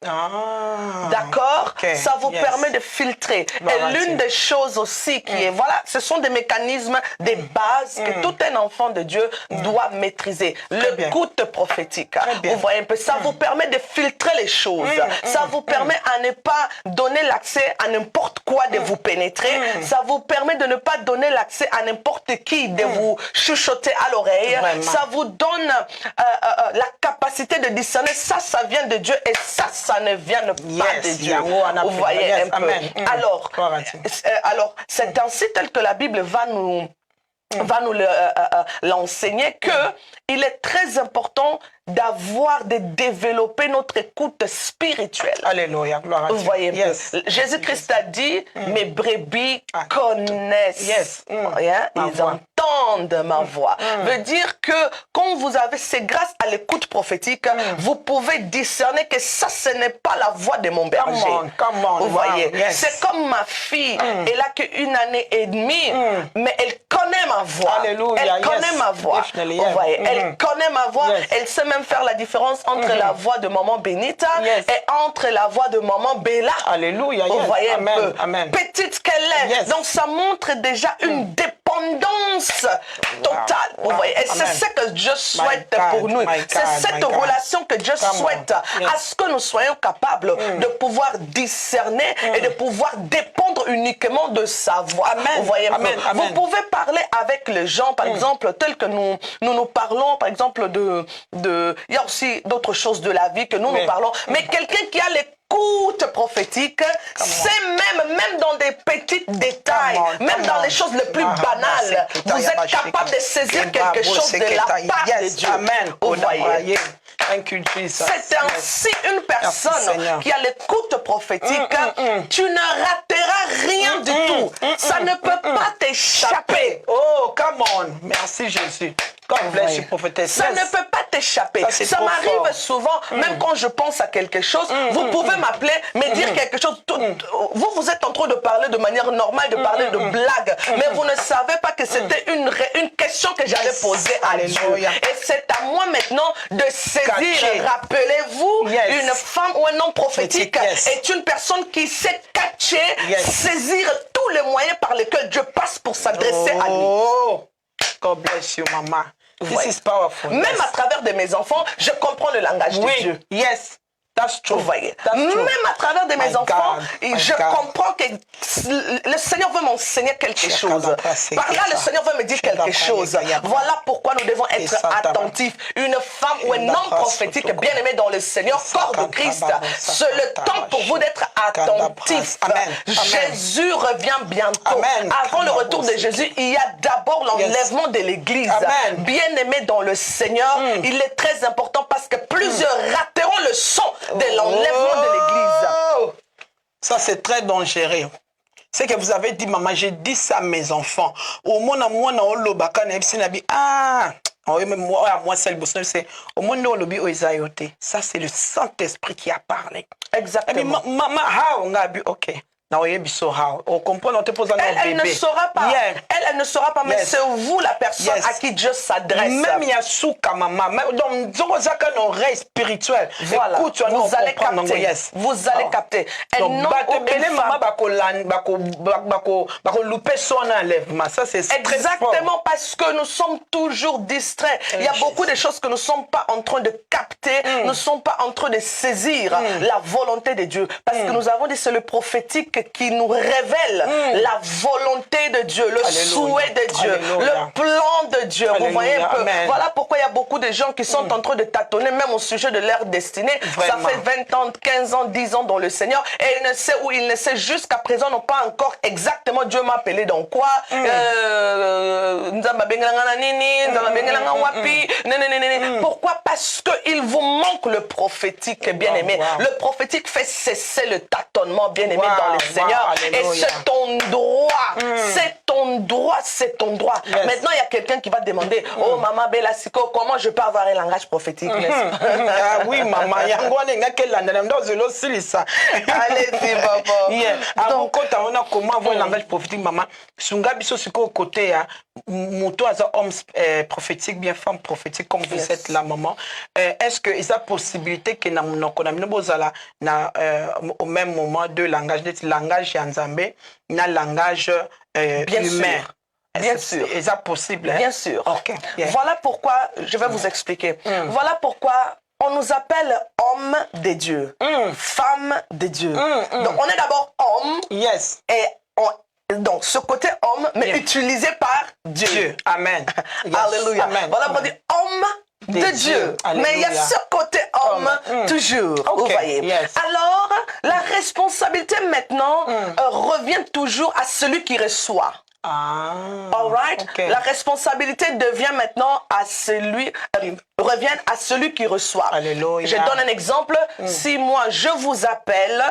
D'accord? Ça vous permet de filtrer. Et l'une des choses aussi qui est, voilà, ce sont des mécanismes, des bases que tout un enfant de Dieu doit maîtriser. L'écoute prophétique. Vous voyez un peu, ça vous permet de filtrer les choses. Ça vous permet à ne pas donner l'accès à n'importe quoi de vous pénétrer. Ça vous permet de ne pas donner l'accès à n'importe qui de vous chuchoter à l'oreille. Ça vous donne la capacité de discerner ça vient de Dieu et ça ne vient pas de Dieu. Vous voyez un peu. Alors, c'est ainsi tel que la Bible va nous l'enseigner que il est très important d'avoir, de développer notre écoute spirituelle. Alléluia, gloire à Dieu. Vous voyez, Jésus-Christ a dit, mes brebis connaissent, ils entendent ma voix. Veut dire que quand vous avez, c'est grâce à l'écoute prophétique, vous pouvez discerner que ça, ce n'est pas la voix de mon berger. Vous voyez, c'est comme ma fille, elle a qu'une année et demie, mais elle connaît ma voix. Alléluia, elle connaît ma voix. Vous voyez, elle connaît ma voix, elle sait même faire la différence entre la voix de maman Benita et entre la voix de maman Bella. Alléluia. Vous voyez un peu, Amen. petite qu'elle est. Donc ça montre déjà une dépendance totale. Vous voyez, et c'est ce que Dieu souhaite pour nous. C'est cette relation que Dieu souhaite à ce que nous soyons capables de pouvoir discerner et de pouvoir dépendre uniquement de sa voix. Vous voyez un peu. Vous pouvez parler avec les gens, par exemple, tel que nous parlons, par exemple, il y a aussi d'autres choses de la vie que nous parlons, mais quelqu'un qui a l'écoute l'écoute prophétique, c'est même dans des petits détails, même dans les choses les plus banales, vous êtes capable de saisir quelque chose de la part de Dieu. Amen. Vous voyez. C'est ainsi une personne qui a l'écoute prophétique, tu ne rateras rien du tout. Ça ne peut pas t'échapper. Oh, come on. Merci Jésus. God bless you, prophétesse. Ça ne peut pas t'échapper. Ça m'arrive souvent, même quand je pense à quelque chose, vous pouvez m'appeler, me dire quelque chose. Vous êtes en train de parler de manière normale, de parler de blague, mais vous ne savez pas que c'était une question que j'allais poser à Dieu. Et c'est à moi maintenant de saisir. Rappelez-vous, une femme ou un homme prophétique est une personne qui sait catcher, saisir tous les moyens par lesquels Dieu passe pour s'adresser à lui. God bless you, Mama. This is powerful. Même à travers de mes enfants, je comprends le langage de Dieu. Yes. That's true. Vous voyez. Même à travers de mes enfants, je comprends que le Seigneur veut m'enseigner quelque chose. Par là, le Seigneur veut me dire quelque chose. Voilà pourquoi nous devons être attentifs. Une femme ou un homme prophétique bien aimé dans le Seigneur, corps de Christ, c'est le temps pour vous d'être attentifs. Jésus revient bientôt. Avant le retour de Jésus, il y a d'abord l'enlèvement de l'Église. Bien aimé dans le Seigneur, il est très important parce que plusieurs rateront le son de l'enlèvement de l'Église. Ça, c'est très dangereux. C'est que vous avez dit, maman, j'ai dit ça à mes enfants. Au moins, ça, c'est le Saint-Esprit qui a parlé. Exactement. Maman, ok. On comprend, on te pose un elle ne saura pas. Elle ne saura pas, mais c'est vous la personne à qui Dieu s'adresse. Même il y a souka maman. Donc, dans un oreille spirituelle. Voilà. Écoute, vous allez capter. Vous allez capter. Ça, c'est exactement parce que nous sommes toujours distraits. Il y a beaucoup de choses que nous ne sommes pas en train de capter. Nous ne sommes pas en train de saisir la volonté de Dieu. Parce que nous avons dit c'est le prophétique qui nous révèle la volonté de Dieu, le souhait de Dieu, le plan de Dieu. Vous voyez un peu. Voilà pourquoi il y a beaucoup de gens qui sont en train de tâtonner, même au sujet de leur destinée. Ça fait 20 ans, 15 ans, 10 ans dans le Seigneur et ils ne savent où ils ne savent jusqu'à présent n'ont pas encore exactement Dieu m'a appelé dans quoi. Pourquoi? Parce qu'il vous manque le prophétique, bien aimé. Le prophétique fait cesser le tâtonnement, bien aimé, dans le Seigneur. Et c'est ton droit. C'est ton droit, c'est ton droit. Maintenant, il y a quelqu'un qui va demander, oh, maman Bella Siko, comment je peux avoir un langage prophétique? Oui, maman. Allez-y, papa. Donc, quand on a comment avoir un langage prophétique, maman, Sunga biso siko côté, moto as homme prophétique, bien femme prophétique, comme vous êtes là, maman. Est-ce qu'il y a possibilité que nous au même moment deux langages, langage yanzambe, na langage humain? Bien sûr. Est-ce possible? Bien sûr. Okay. Voilà pourquoi, je vais vous expliquer. Voilà pourquoi on nous appelle homme de Dieu, femme de Dieu. Donc on est d'abord homme. Yes. Et donc ce côté homme, mais utilisé par Dieu. Amen. Yes. Alléluia. Amen. Voilà pour dire homme de Dieu. Mais il y a ce côté homme toujours. Okay. Vous voyez. Yes. Alors, la responsabilité maintenant revient toujours à celui qui reçoit. All right? Okay. La responsabilité devient maintenant à celui, revient à celui qui reçoit. Alléluia. Je donne un exemple. Si moi, je vous appelle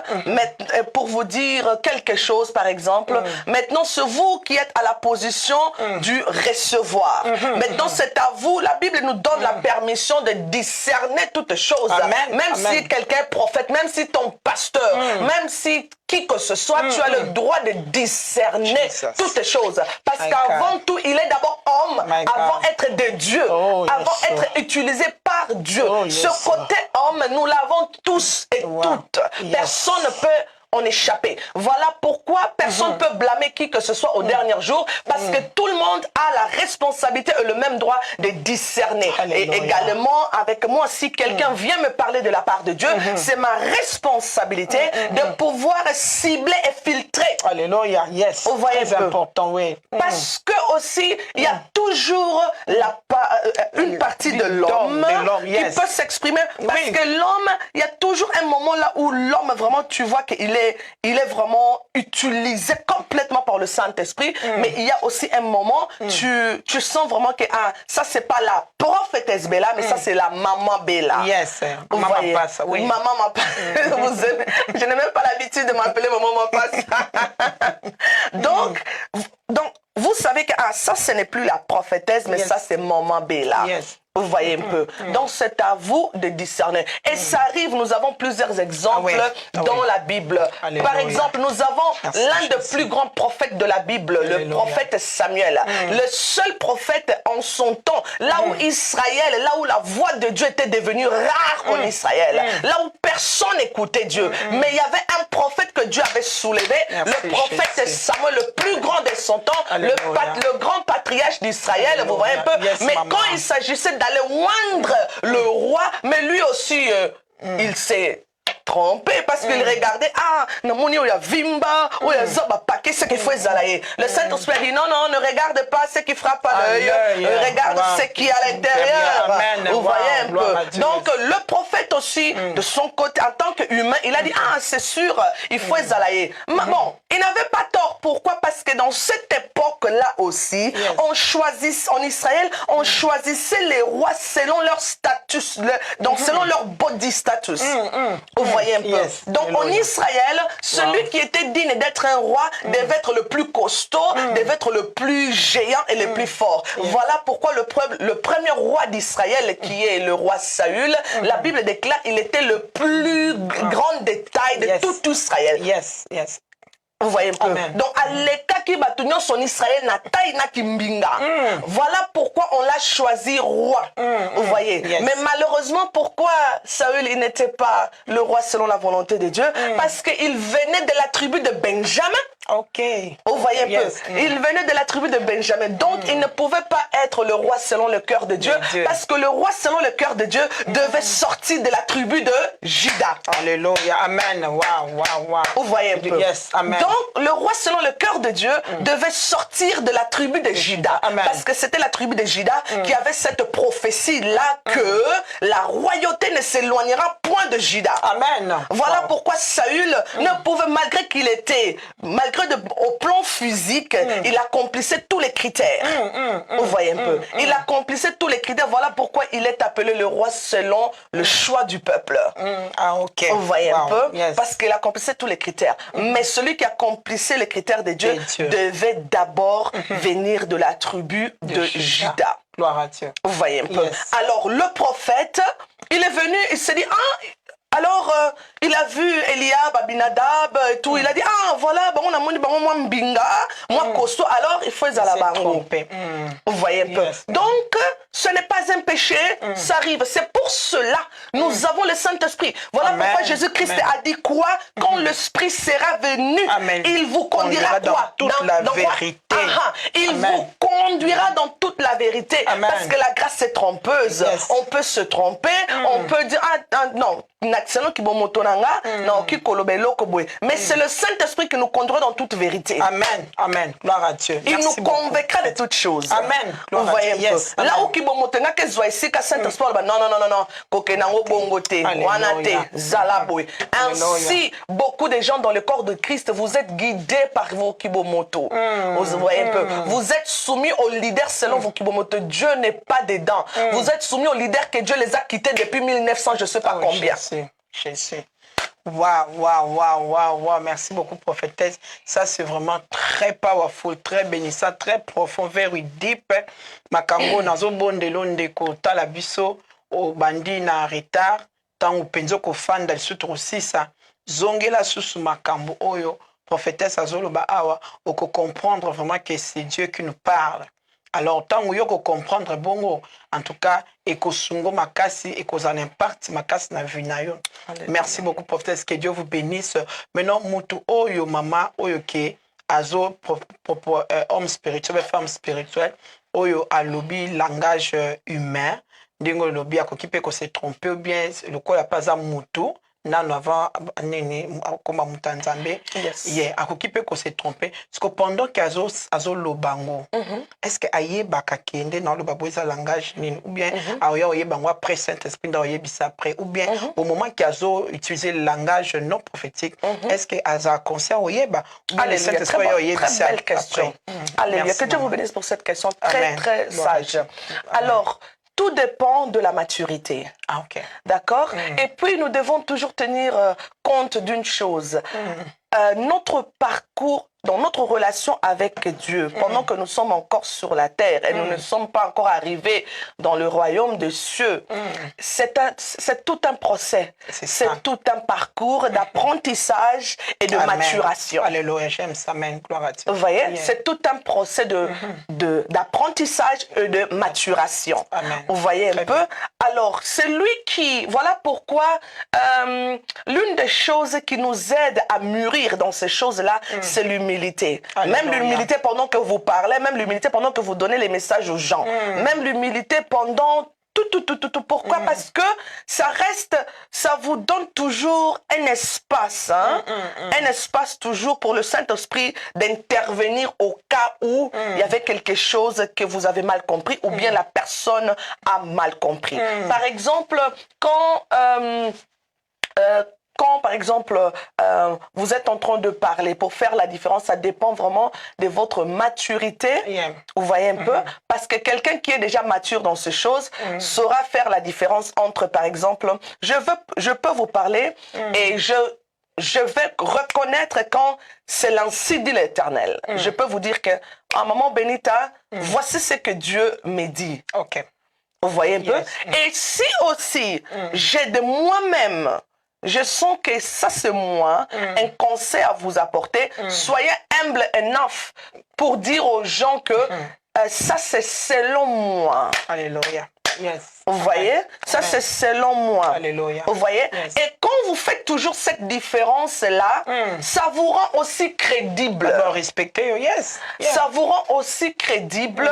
pour vous dire quelque chose, par exemple, maintenant, c'est vous qui êtes à la position du recevoir. Maintenant, c'est à vous. La Bible nous donne la permission de discerner toutes choses. Amen. Même si quelqu'un est prophète, même si ton pasteur, même si qui que ce soit, tu as le droit de discerner toutes les choses. Parce qu'avant tout, il est d'abord homme, avant d'être de Dieu, avant d'être utilisé par Dieu. Ce côté homme, nous l'avons tous et toutes. Personne ne peut en échapper. Voilà pourquoi personne ne peut blâmer qui que ce soit au dernier jour, parce que tout le monde a la responsabilité et le même droit de discerner. Alléluia. Et également, avec moi, si quelqu'un vient me parler de la part de Dieu, c'est ma responsabilité de pouvoir cibler et filtrer. Alléluia, yes. Vous voyez Très un peu. important, oui. Parce que aussi, il y a toujours une partie de l'homme yes. qui peut s'exprimer. Parce que l'homme, il y a toujours un moment là où l'homme, vraiment, tu vois qu'il est, vraiment utilisé complètement par le Saint-Esprit. Mais il y a aussi un moment, tu sens vraiment que ça, c'est pas la prophétesse Bella, mais ça, c'est la maman Bella. Yes, Vous maman voyez? passe, oui. Maman passe. Je n'ai même pas l'habitude de m'appeler maman passe. Donc, vous savez que ça, ce n'est plus la prophétesse, mais ça, c'est maman Bella. Yes. Vous voyez un peu. Donc, c'est à vous de discerner. Et ça arrive, nous avons plusieurs exemples dans la Bible. Alléluia. Par exemple, nous avons l'un des plus grands prophètes de la Bible, le prophète Samuel. Le seul prophète en son temps, là où Israël, là où la voix de Dieu était devenue rare en Israël, là où personne n'écoutait Dieu. Mais il y avait un prophète que Dieu avait soulevé, le prophète Samuel, le plus grand de son temps, le grand patriarche d'Israël, vous voyez un peu. Mais quand il s'agissait d'aller oindre le roi, mais lui aussi, il s'est trompé parce qu'il regardait, il y a Vimba, il y a Zoba Paquet, ce qu'il faut exalayer. Le Saint-Esprit dit, non, ne regarde pas ce qui frappe à l'œil, regarde ce qui est à l'intérieur. Vous voyez un peu. Donc, le prophète aussi, de son côté, en tant qu'humain, il a dit, c'est sûr, il faut exalayer. Mais bon, il n'avait pas tort. Pourquoi? Parce que dans cette époque-là aussi, on choisit, en Israël, on choisissait les rois selon leur status, donc selon leur body status. Vous voyez un peu. Donc en Israël, celui qui était digne d'être un roi devait être le plus costaud, devait être le plus géant et le plus fort. Voilà pourquoi le premier roi d'Israël, qui est le roi Saül, la Bible déclare qu'il était le plus grand détail de tout Israël. Vous voyez un peu. Donc, à l'état qui va tenir son Israël, voilà pourquoi on l'a choisi roi. Vous voyez. Mais malheureusement, pourquoi Saül il n'était pas le roi selon la volonté de Dieu? Parce qu'il venait de la tribu de Benjamin. Vous voyez un peu. Il venait de la tribu de Benjamin. Donc, il ne pouvait pas être le roi selon le cœur de Dieu. Parce que le roi selon le cœur de Dieu devait sortir de la tribu de Juda. Alléluia. Amen. Vous voyez un peu. Donc, le roi selon le cœur de Dieu devait sortir de la tribu de Juda. Parce que c'était la tribu de Juda qui avait cette prophétie-là que la royauté ne s'éloignera point de Juda. Voilà pourquoi Saül ne pouvait, malgré qu'il était, au plan physique, il accomplissait tous les critères. Vous voyez un peu. Il accomplissait tous les critères. Voilà pourquoi il est appelé le roi selon le choix du peuple. Vous voyez un peu. Parce qu'il accomplissait tous les critères. Mais celui qui accomplissait les critères de Dieu devait d'abord venir de la tribu de Juda. Gloire à Dieu. Vous voyez un peu. Alors le prophète, il est venu, il s'est dit, alors, il a vu Eliab, Abinadab et tout. Il a dit, voilà, on a moi mbinga, moi costaud, alors il faut aller à Vous voyez un peu. Donc, ce n'est pas un péché, ça arrive. C'est pour cela, nous avons le Saint-Esprit. Voilà pourquoi Jésus-Christ a dit quoi? Quand l'Esprit sera venu, il vous conduira quoi? Dans toute la vérité. Il vous conduira dans toute la vérité. Parce que la grâce est trompeuse. On peut se tromper, on peut dire, non. Mais c'est le Saint-Esprit qui nous conduira dans toute vérité. Amen. Gloire à Dieu. Il nous convaincra de toutes choses. Amen. Vous voyez un peu. Là où Saint-Esprit, ainsi, beaucoup de gens dans le corps de Christ, vous êtes guidés par vos kibomoto. Vous voyez un peu. Vous êtes soumis aux leaders selon vos kibomoto. Dieu n'est pas dedans. Vous êtes soumis aux leaders que Dieu les a quittés depuis 1900, je ne sais pas combien. Jésus. Waouh. Merci beaucoup, prophétesse. Ça, c'est vraiment très powerful, très bénissant, très profond, very deep. Makambo, nazo bondelo ndeko, tala biso, o bandi na retard, tango penzo ko fanda, sutro sisa, zongela susu makambo oyo, prophétesse azolo ba awa, oko comprendre vraiment que c'est Dieu qui nous parle. Alors, tant que vous comprendre bongo, en tout cas, et que sungo makasi, et que un impact makasi na vie na yo. Merci beaucoup, prophète. Que Dieu vous bénisse. Maintenant, mutu oyo mama oyo ke azo homme spirituel, femme spirituelle, oyo alobi langage humain. Dingo lobi akokipe ko se tromper ou bien le quoi la pas à mutu. Nano avant nene comme mutanzambe yeah akokipe ko se tromper parce que pendant qu'azo lobango est-ce que aye bakakende dans le baboisa langage nini ou bien aye bango après Saint-Esprit dans aye bisa après ou bien au moment qu'azo utiliser le langage non prophétique est-ce que aza concert aye ba ou bien le Saint-Esprit aye bisa belle question. Alléluia, que Dieu vous bénisse pour cette question très très sage. Alors tout dépend de la maturité. Ah, ok. D'accord? Et puis, nous devons toujours tenir compte d'une chose. Notre parcours, dans notre relation avec Dieu, pendant que nous sommes encore sur la terre et nous ne sommes pas encore arrivés dans le royaume des cieux, c'est tout un procès. C'est tout un parcours d'apprentissage et de maturation. Alléluia, j'aime ça, amen. Gloire à Dieu. Vous voyez, c'est tout un procès d'apprentissage et de maturation. Amen. Vous voyez un peu? Alors, c'est lui qui... Voilà pourquoi l'une des choses qui nous aide à mûrir dans ces choses-là, c'est l'humilité. Même l'humilité pendant que vous parlez, même l'humilité pendant que vous donnez les messages aux gens. Même l'humilité pendant... Pourquoi? Parce que ça reste, ça vous donne toujours un espace, hein? Un espace toujours pour le Saint-Esprit d'intervenir au cas où il y avait quelque chose que vous avez mal compris ou bien la personne a mal compris. Par exemple, quand par exemple, vous êtes en train de parler, pour faire la différence, ça dépend vraiment de votre maturité. Vous voyez un peu? Parce que quelqu'un qui est déjà mature dans ces choses saura faire la différence entre, par exemple, je peux vous parler et je vais reconnaître quand c'est l'ainsi dit l'Éternel. Je peux vous dire que, à maman Benita, voici ce que Dieu me dit. Ok. Vous voyez un peu? Et si aussi, j'ai de moi-même, je sens que ça c'est moi, un conseil à vous apporter. Soyez humble enough pour dire aux gens que ça c'est selon moi. Alléluia. Yes. Vous voyez? Ça c'est selon moi. Alléluia. Vous voyez? Yes. Et quand vous faites toujours cette différence-là, ça vous rend aussi crédible. Respectez, yes. Ça vous rend aussi crédible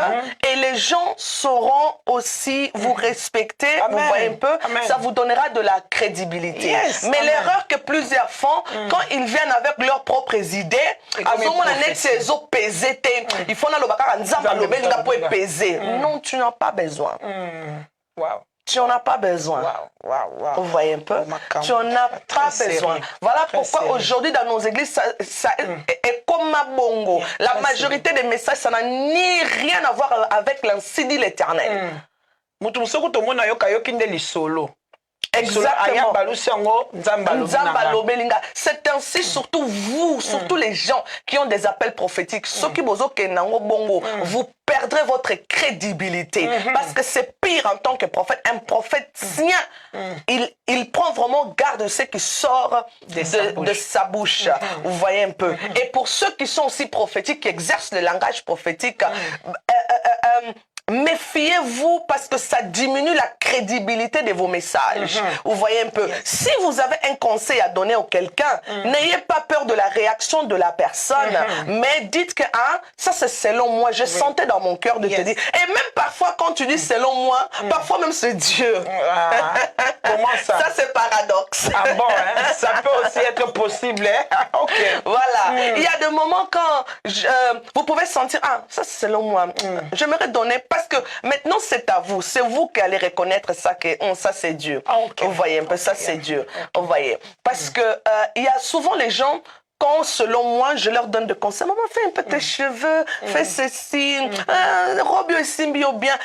et les gens sauront aussi vous respecter. Vous voyez un peu? Ça vous donnera de la crédibilité. Yes. Mais l'erreur que plusieurs font, quand ils viennent avec leurs propres idées, il faut peser. Non, tu n'as pas besoin. Wow. Tu n'en as pas besoin. Vous voyez un peu? Tu n'en as pas besoin. Voilà pourquoi aujourd'hui dans nos églises, ça est comme ma bongo. La majorité des messages, ça n'a ni rien à voir avec l'ainsi dit l'Éternel. Exactement. C'est ainsi surtout vous, surtout les gens qui ont des appels prophétiques. Ceux qui vous perdrez votre crédibilité. Parce que c'est pire en tant que prophète. Un prophète tient, il prend vraiment garde de ce qui sort de sa bouche. Vous voyez un peu. Et pour ceux qui sont aussi prophétiques, qui exercent le langage prophétique, méfiez-vous parce que ça diminue la crédibilité de vos messages. Vous voyez un peu. Si vous avez un conseil à donner à quelqu'un, n'ayez pas peur de la réaction de la personne, mais dites que ça c'est selon moi. Je sentais dans mon cœur de te dire. Et même parfois quand tu dis selon moi, parfois même c'est Dieu. Comment ça? Ça c'est paradoxe. Ah bon, hein? Ça peut aussi être possible. Hein? Ok. Voilà. Il y a des moments quand vous pouvez sentir, ça c'est selon moi. J'aimerais donner, parce que maintenant c'est à vous. C'est vous qui allez reconnaître ça, que ça c'est Dieu. Vous voyez un peu, ça c'est Dieu. Vous voyez. Parce que il y a souvent les gens, quand selon moi je leur donne des conseils, maman fais un peu tes cheveux, fais ceci, robe simbio bien.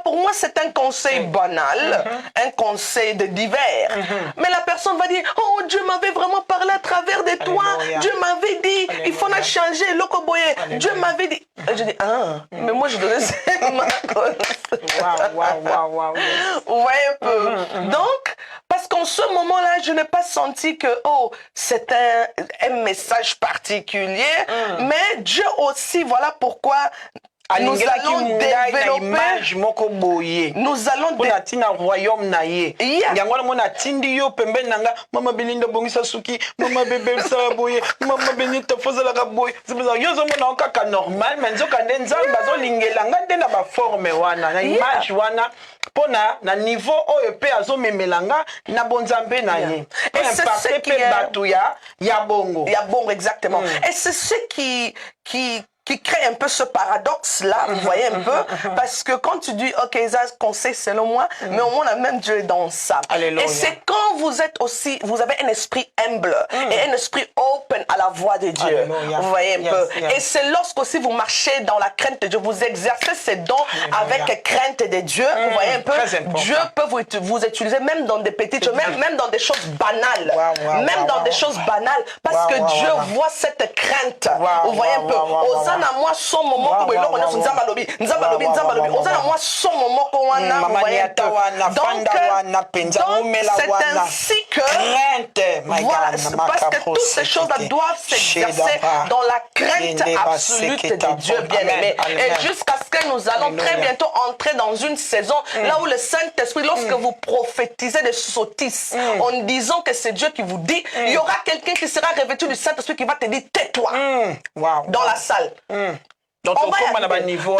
Pour moi c'est un conseil banal, un conseil de divers. Mais la personne va dire, oh Dieu m'avait vraiment parlé à travers de toi, Dieu m'avait dit, il faut changer, lokoboye, Dieu m'avait dit. Je dis, mais moi je donnais ma Vous voyez un peu. Donc, parce qu'en ce moment-là, je n'ai pas senti que, c'est un message particulier, mais Dieu aussi, voilà pourquoi nous allons développer, nous allons développer royaume na ye. Yango na mona tindi yo pembe nanga mama Belinda bongisa suki mama bébé saboye mama Benita fozala ka boy. C'est pour ça yo zo mona okaka normal mais nzoka nde nzamba zo lingela ngande na ba forme wana na image wana pona na niveau oyo pe azo memelanga na bonzambe na ye. Et c'est ce qui est batu ya bongo. Ya bongo exactement. Et c'est ce qui crée un peu ce paradoxe-là, vous voyez un peu, parce que quand tu dis, ok, ça conseil selon moi, mais au moins, même Dieu est dans ça. Alléluia. Et c'est quand vous êtes aussi, vous avez un esprit humble et un esprit open à la voix de Dieu. Alléluia. Vous voyez un peu. Et c'est lorsque aussi vous marchez dans la crainte de Dieu, vous exercez ces dons avec crainte de Dieu, vous voyez un peu. Dieu peut vous utiliser même dans des petites choses, même dans des choses banales. Même dans des choses banales, parce que Dieu voit cette crainte. Vous voyez un peu. Na moi son moment ko belo ko nzo nzamba lobi ozana moi son moment ko wana c'est ainsi que parce que toutes ces choses là doivent s'exercer dans la crainte absolue de Dieu bien-aimé et jusqu'à ce que nous allons très bientôt entrer dans une saison là où le Saint-Esprit lorsque vous prophétisez des sottises en disant que c'est Dieu qui vous dit il y aura quelqu'un qui sera revêtu du Saint-Esprit qui va te dire tais-toi dans la salle. Donc, on va à niveau.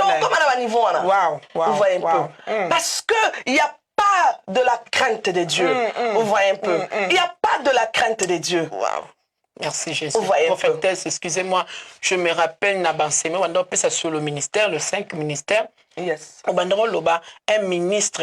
Vous voyez un peu. Parce qu'il n'y a pas de la crainte de Dieu. Vous voyez un peu. Il n'y a pas de la crainte de Dieu. Merci Jésus. Prophétesse, excusez-moi, je me rappelle Nabanseme, on a ça sur le ministère, le 5 ministères. Yes. On a un ministre.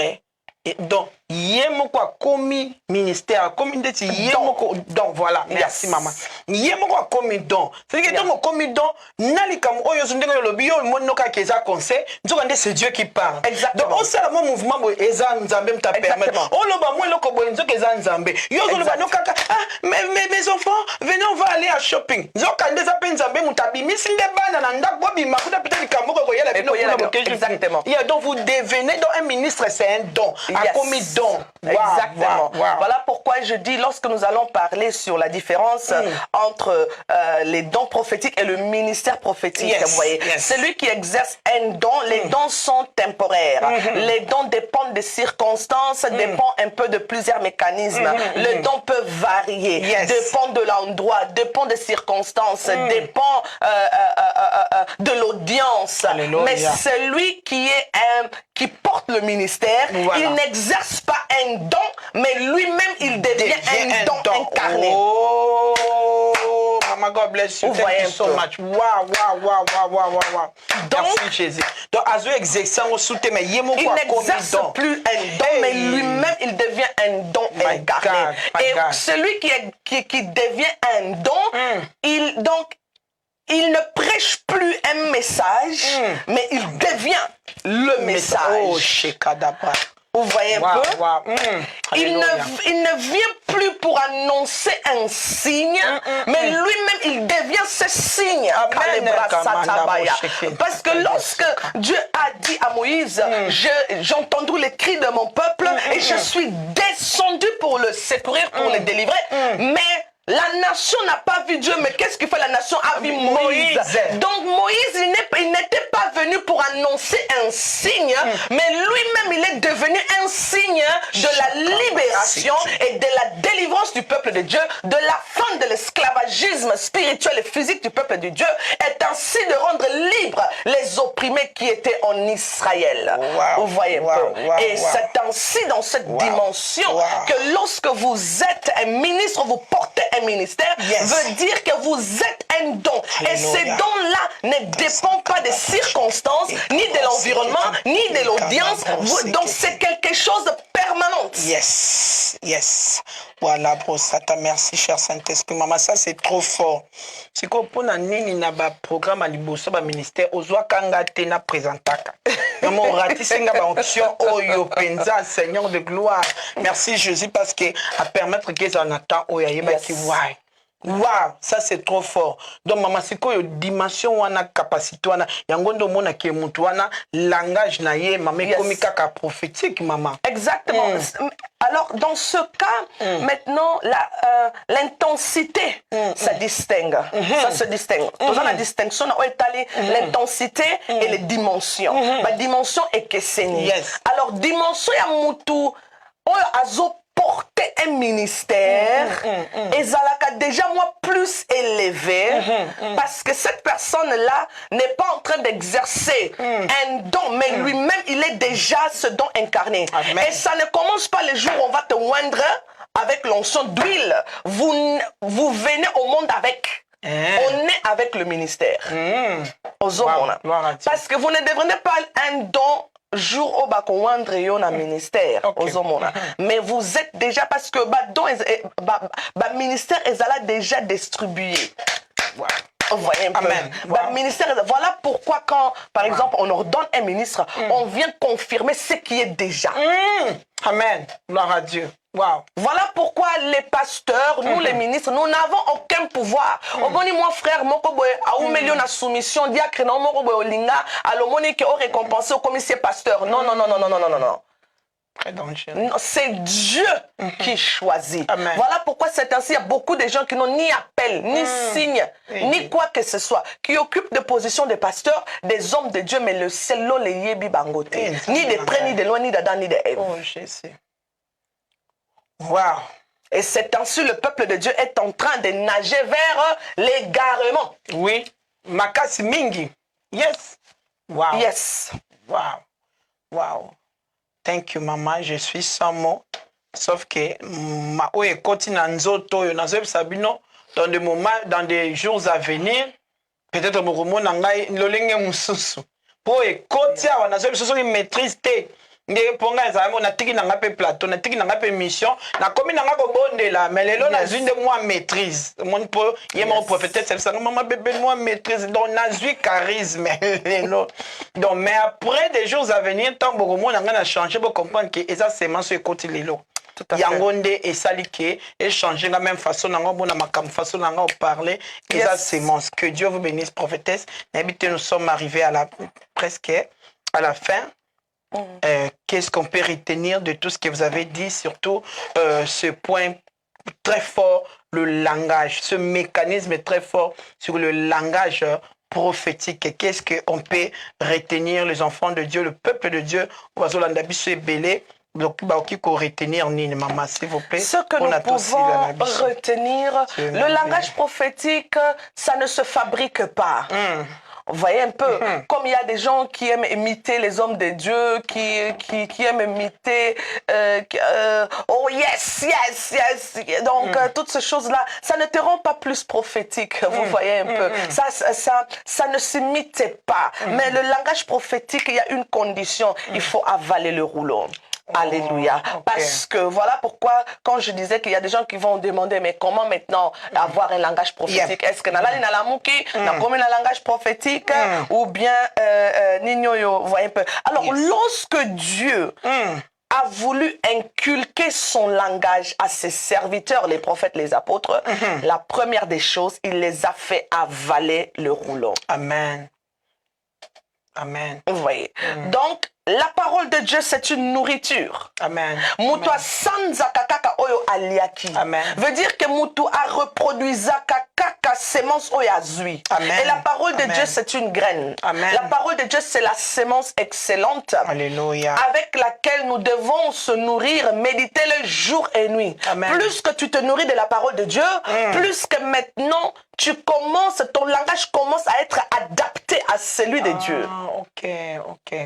Donc, yemoko a commis ministère, commis ndeti yemoko donc voilà, merci maman. Yemoko a commis don. C'est-à-dire que donc commis don, nalikam oyo zundenge lo bio monoka keza conseil, nzoka c'est Dieu qui parle. Exactement. Donc on sait le mouvement eza nzambe mta permettre. On lo ba mo loko bo nzoka eza nzambe. Yo zo lo ba nokaka mes enfants, venez on va aller à shopping. Nzoka ndeza pe nzambe mutabi misinde bana na ndak bobi makuta peut-être kamoko ko yela bino kuna bokeju. Exactement. Yeah, donc vous devenez donc un ministre, c'est un don. A commis don. Exactement. Voilà pourquoi je dis, lorsque nous allons parler sur la différence entre les dons prophétiques et le ministère prophétique, vous voyez, celui qui exerce un don, les dons sont temporaires. Les dons dépendent des circonstances, dépendent un peu de plusieurs mécanismes. Le don peut varier, dépend de l'endroit, dépend des circonstances, dépend de l'audience. Mais celui qui porte le ministère, il n'exerce pas un don, mais lui-même, il devient un don incarné. Oh, Mama, God bless you. Thank you so much. Wow. Merci Jésus. Donc, Azo exerçant au soutien, mais il n'exerce plus un don, mais lui-même, il devient un don incarné. Et celui qui devient un don, il ne prêche plus un message, mais il devient le message. Oh, Shekadabra. Vous voyez un peu? Il ne vient plus pour annoncer un signe, mais lui-même, il devient ce signe. Parce que lorsque Dieu a dit à Moïse, j'ai entendu les cris de mon peuple et je suis descendu pour le secourir, pour le délivrer, mais la nation n'a pas vu Dieu, mais qu'est-ce qu'il fait? La nation a vu Moïse. Donc Moïse, il n'était pas venu pour annoncer un signe, mais lui-même, il est devenu un signe de la libération et de la délivrance du peuple de Dieu, de la fin de l'esclavagisme spirituel et physique du peuple de Dieu, est ainsi de rendre libres les opprimés qui étaient en Israël. Vous voyez un peu. Et c'est ainsi dans cette dimension que lorsque vous êtes un ministre, vous portez un ministère, veut dire que vous êtes un don. Et ces dons-là ne dépendent pas des circonstances, ni de l'environnement, ni de l'audience. Donc c'est quelque chose de permanent. Yes. Voilà, Brosata, merci, cher Saint-Esprit. Maman, ça c'est trop fort. C'est qu'on peut nini na ba programme à liboso ba ministère ozwa kanga tena présentaka. Maman ratisinga ba onction oyo penza Seigneur de gloire. Merci Jésus parce que à permettre que ça en attend oya yeba ki wai. Waouh, ça c'est trop fort. Donc maman c'est quoi dimension wana capacité wana yango ndo mona ke mutu wana langage na ye maman comme kaka prophétique maman. Exactement. Alors dans ce cas maintenant l'intensité ça distingue. Ça se distingue. Dans la distinction on étalé l'intensité et les dimensions. La dimension est que c'est. Alors dimension ya mutu azo porter un ministère et Zalaka déjà moi plus élevé parce que cette personne-là n'est pas en train d'exercer un don mais lui-même il est déjà ce don incarné. Amen. Et ça ne commence pas les jours où on va te oindre avec l'onction d'huile. Vous venez au monde avec. On est avec le ministère. Parce que vous ne devenez pas un don jour au bakouandre yon a ministère mais vous êtes déjà parce que ministère est déjà distribué. Vous voyez un peu. Ministère, voilà pourquoi quand par exemple on ordonne un ministre on vient confirmer ce qui est déjà. Amen. Gloire à Dieu. Wow. Voilà pourquoi les pasteurs, nous les ministres, nous n'avons aucun pouvoir. Oboni moi frère moko boy a million na soumission diacre na moko boy olinga alomoni que o récompensé au commissaire pasteur. Non. C'est Dieu qui choisit. Amen. Voilà pourquoi c'est ainsi il y a beaucoup de gens qui n'ont ni appel, ni signe, ni quoi que ce soit, qui occupent des positions de pasteurs, des hommes de Dieu, mais le ciel l'on les yebi bangote. Ni de près, ni de loin, ni d'Adam, ni de Ève. Oh Jésus. Wow. Et c'est ainsi le peuple de Dieu est en train de nager vers l'égarement. Oui. Makasi mingi. Yes. Wow. Yes. Wow. Wow. Thank you, maman. Je suis sans mots. Sauf que ma oye continue nzoto yo nazo sabino dans des moments, dans des jours à venir. Peut-être mon roman nangai lolenge mususu. Pour écouter wa nazo biso so maîtrise te. Ndé ponga ezamo na tiki nanga pe plateau, na tiki nanga pe mission, na komi nanga ko bondela, mais lelo na une de moi maîtrise. Mon po yema prophétesse c'est ça maman bébé moi maîtrise donc na zui charisme lelo. Donc mais après des jours à venir tant beaucoup monde nanga na changer pour comprendre que eza seulement ce côté lelo. Yango nde esali ke échanger la même façon nanga bona makam façon nanga parler eza semence. Que Dieu vous bénisse prophétesse. N'habitez nous sommes arrivés à la presque à la fin. Qu'est-ce qu'on peut retenir de tout ce que vous avez dit, surtout ce point très fort, le langage, ce mécanisme est très fort sur le langage prophétique. Qu'est-ce qu'on peut retenir, les enfants de Dieu, le peuple de Dieu, donc, retenir, maman, s'il vous plaît. Ce que nous pouvons retenir, le langage prophétique, ça ne se fabrique pas. Vous voyez un peu, comme il y a des gens qui aiment imiter les hommes de Dieu, qui aiment imiter, oh yes. Donc, toutes ces choses-là, ça ne te rend pas plus prophétique, vous voyez un peu. Ça ne s'imite pas. Mais le langage prophétique, il y a une condition, il faut avaler le rouleau. Alléluia. Parce que voilà pourquoi, quand je disais qu'il y a des gens qui vont demander, mais comment maintenant avoir un langage prophétique? Est-ce que nalali nalamouki, na comme un langage prophétique, ou bien Nignoyo, voyez un peu. Alors, lorsque Dieu a voulu inculquer son langage à ses serviteurs, les prophètes, les apôtres, la première des choses, il les a fait avaler le rouleau. Amen. Amen. Vous voyez. Donc, la parole de Dieu, c'est une nourriture. Amen. Mutu sanza kakaka oyo aliaki. Amen. Veut dire que mutu a reproduisa kakaka semence oyo azui. Amen. Et la parole de Dieu, c'est une graine. Amen. La parole de Dieu, c'est la semence excellente. Alléluia. Avec laquelle nous devons se nourrir, méditer le jour et nuit. Amen. Plus que tu te nourris de la parole de Dieu, plus que maintenant, ton langage commence à être adapté à celui de Dieu. Ok,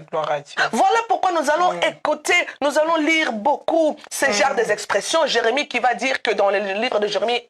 gloire à Dieu. Voilà pourquoi nous allons écouter, nous allons lire beaucoup ces genres des expressions. Jérémie qui va dire que dans le livre de Jérémie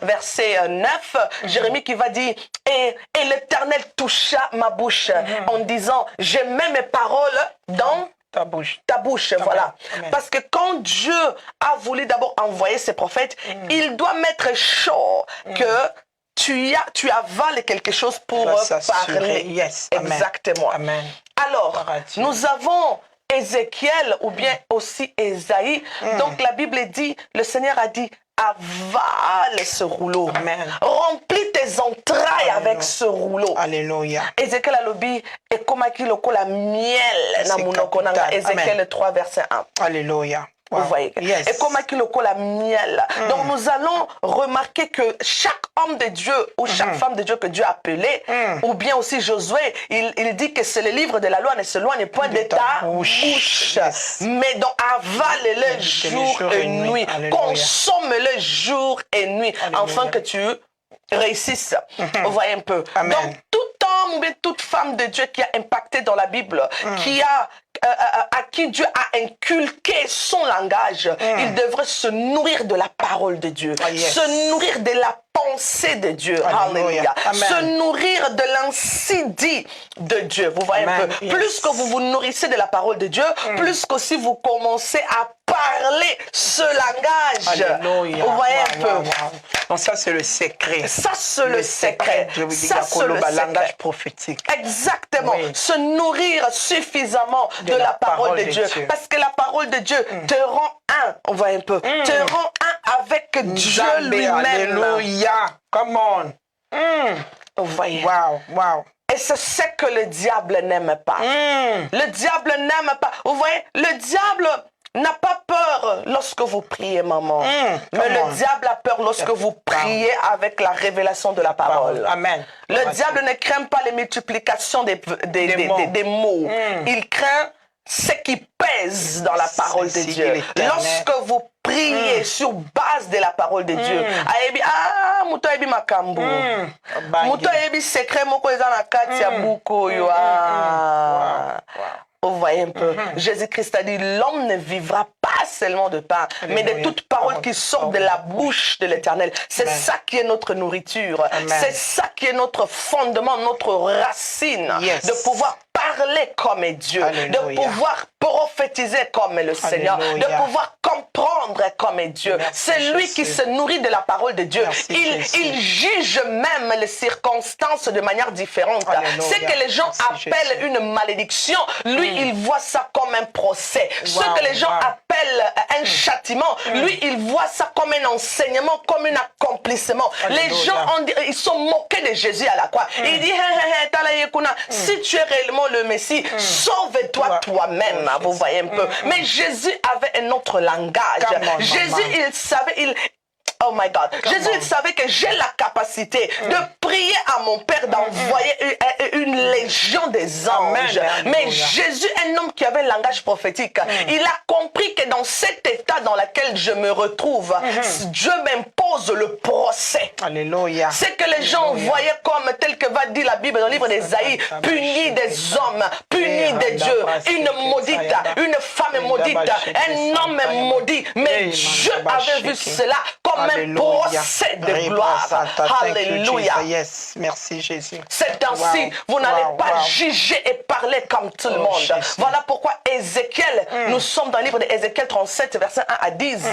1, verset 9, Jérémie qui va dire « Et l'Éternel toucha ma bouche en disant, je mets mes paroles dans ta bouche. Ta bouche, Amen. voilà. Amen. Parce que quand Dieu a voulu d'abord envoyer ses prophètes, il doit mettre chaud que tu avales quelque chose pour parler. Yes. Exactement. Amen. Alors, nous avons Ézéchiel ou bien aussi Ésaïe. Donc la Bible dit, le Seigneur a dit, avale ce rouleau. Amen. Remplis tes entrailles avec ce rouleau. Alléluia. Ézéchiel alobi ekomaki lokola miel na munoko nanga. Ézéchiel 3 verset 1. Alléluia. Wow. Vous voyez, yes. Et comme la miel. Donc nous allons remarquer que chaque homme de Dieu ou chaque femme de Dieu que Dieu a appelé, ou bien aussi Josué, il dit que c'est le livre de la loi ne s'éloigne point de ta bouche. Yes. Mais donc avale-le jour et nuit. Consomme-le jour et nuit. Alléluia. Afin que tu réussisses. Vous voyez un peu. Amen. Donc tout homme ou toute femme de Dieu qui a impacté dans la Bible, qui a à qui Dieu a inculqué son langage, il devrait se nourrir de la parole de Dieu, se nourrir de la pensée de Dieu. Alléluia. Se nourrir de l'ainsi dit de Dieu. Vous voyez un peu. Plus que vous vous nourrissez de la parole de Dieu, plus qu'aussi vous commencez à parler ce langage. Alléluia. Vous voyez un peu. Donc ça c'est le secret. Ça c'est le secret. Ça c'est le langage prophétique. Exactement. Oui. Se nourrir suffisamment de la parole de Dieu. Parce que la parole de Dieu te rend un. On voit un peu. Te rend un avec Dieu lui-même. Alléluia. Come on. Vous voyez. Wow, wow. Et c'est ce que le diable n'aime pas. Le diable n'aime pas. Vous voyez, le diable n'a pas peur lorsque vous priez, maman. Mais le diable a peur lorsque vous priez avec la révélation de la parole. Amen. Le diable ne craint pas les multiplications des mots. Il craint ce qui pèse dans la parole de Dieu. Lorsque vous priez sur base de la parole de Dieu, muto ebi makambo, muto ebi secret moko eza na kati ya buko yo. Vous voyez un peu. Jésus-Christ a dit, l'homme ne vivra pas seulement de pain, mais de toute parole qui sort de la bouche de l'Éternel. C'est ça qui est notre nourriture. C'est ça qui est notre fondement, notre racine. De pouvoir parler comme Dieu, de pouvoir prophétiser comme le Seigneur, de pouvoir comprendre comme Dieu. C'est lui qui se nourrit de la parole de Dieu. Il juge même les circonstances de manière différente. Ce que les gens appellent une malédiction, lui, il voit ça comme un procès. Ce que les gens appellent un châtiment, lui, il voit ça comme un enseignement, comme un accomplissement. Les gens, ils sont moqués de Jésus à la croix. Il dit, si tu es réellement le Messie, sauve-toi toi-même. Vous voyez un peu. Mais Jésus avait un autre langage. Jésus, il savait, oh my God. Jésus, il savait que j'ai la capacité de prier à mon Père d'envoyer une légion des anges. Mais Jésus, un homme qui avait un langage prophétique, il a compris que dans cet état dans lequel je me retrouve, Dieu m'impose le procès. Alléluia. C'est que les gens voyaient comme, tel que va dire la Bible dans le livre d'Ésaïe, puni des hommes, puni de Dieu, une maudite, une femme maudite, un homme maudit. Mais Dieu avait vu cela comme un procès de gloire. Alléluia. Yes. Merci Jésus. C'est ainsi, vous n'allez pas juger et parler comme tout le monde. Voilà pourquoi Ézéchiel, nous sommes dans le livre d'Ézéchiel 37, verset 1 à 10.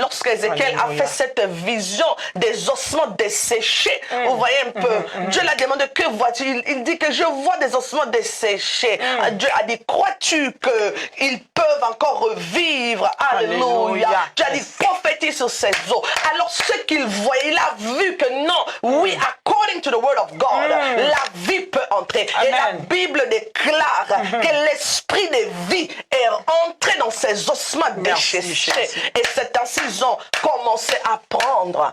Lorsque Ézéchiel a fait cette vision des ossements desséchés, vous voyez un peu, Dieu l'a demandé, que vois-tu? Il dit que je vois des ossements desséchés. Dieu a dit, crois-tu qu'ils peuvent encore revivre? Alléluia. Dieu a dit, prophétise sur ces eaux. Alors ce qu'il voyait, il a vu que non, oui, according to the word of God, la vie peut entrer. Et la Bible déclare que l'esprit de vie est entré dans ces ossements desséchés. Et c'est ainsi qu'ils ont commencé à prendre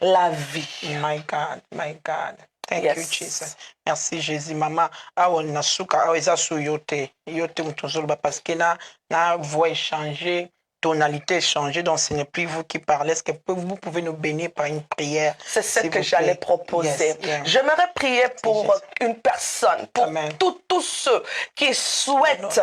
la vie. My God, my God. Thank you, Jesus. Merci, Jésus. Maman, awo nasuka, awo eza su yote. Yote mutozolo parce que na voix changer. Tonalité changée, donc ce n'est plus vous qui parlez. Est-ce que vous pouvez nous bénir par une prière? C'est ce que j'allais proposer. J'aimerais prier pour une personne, pour tous ceux qui souhaitent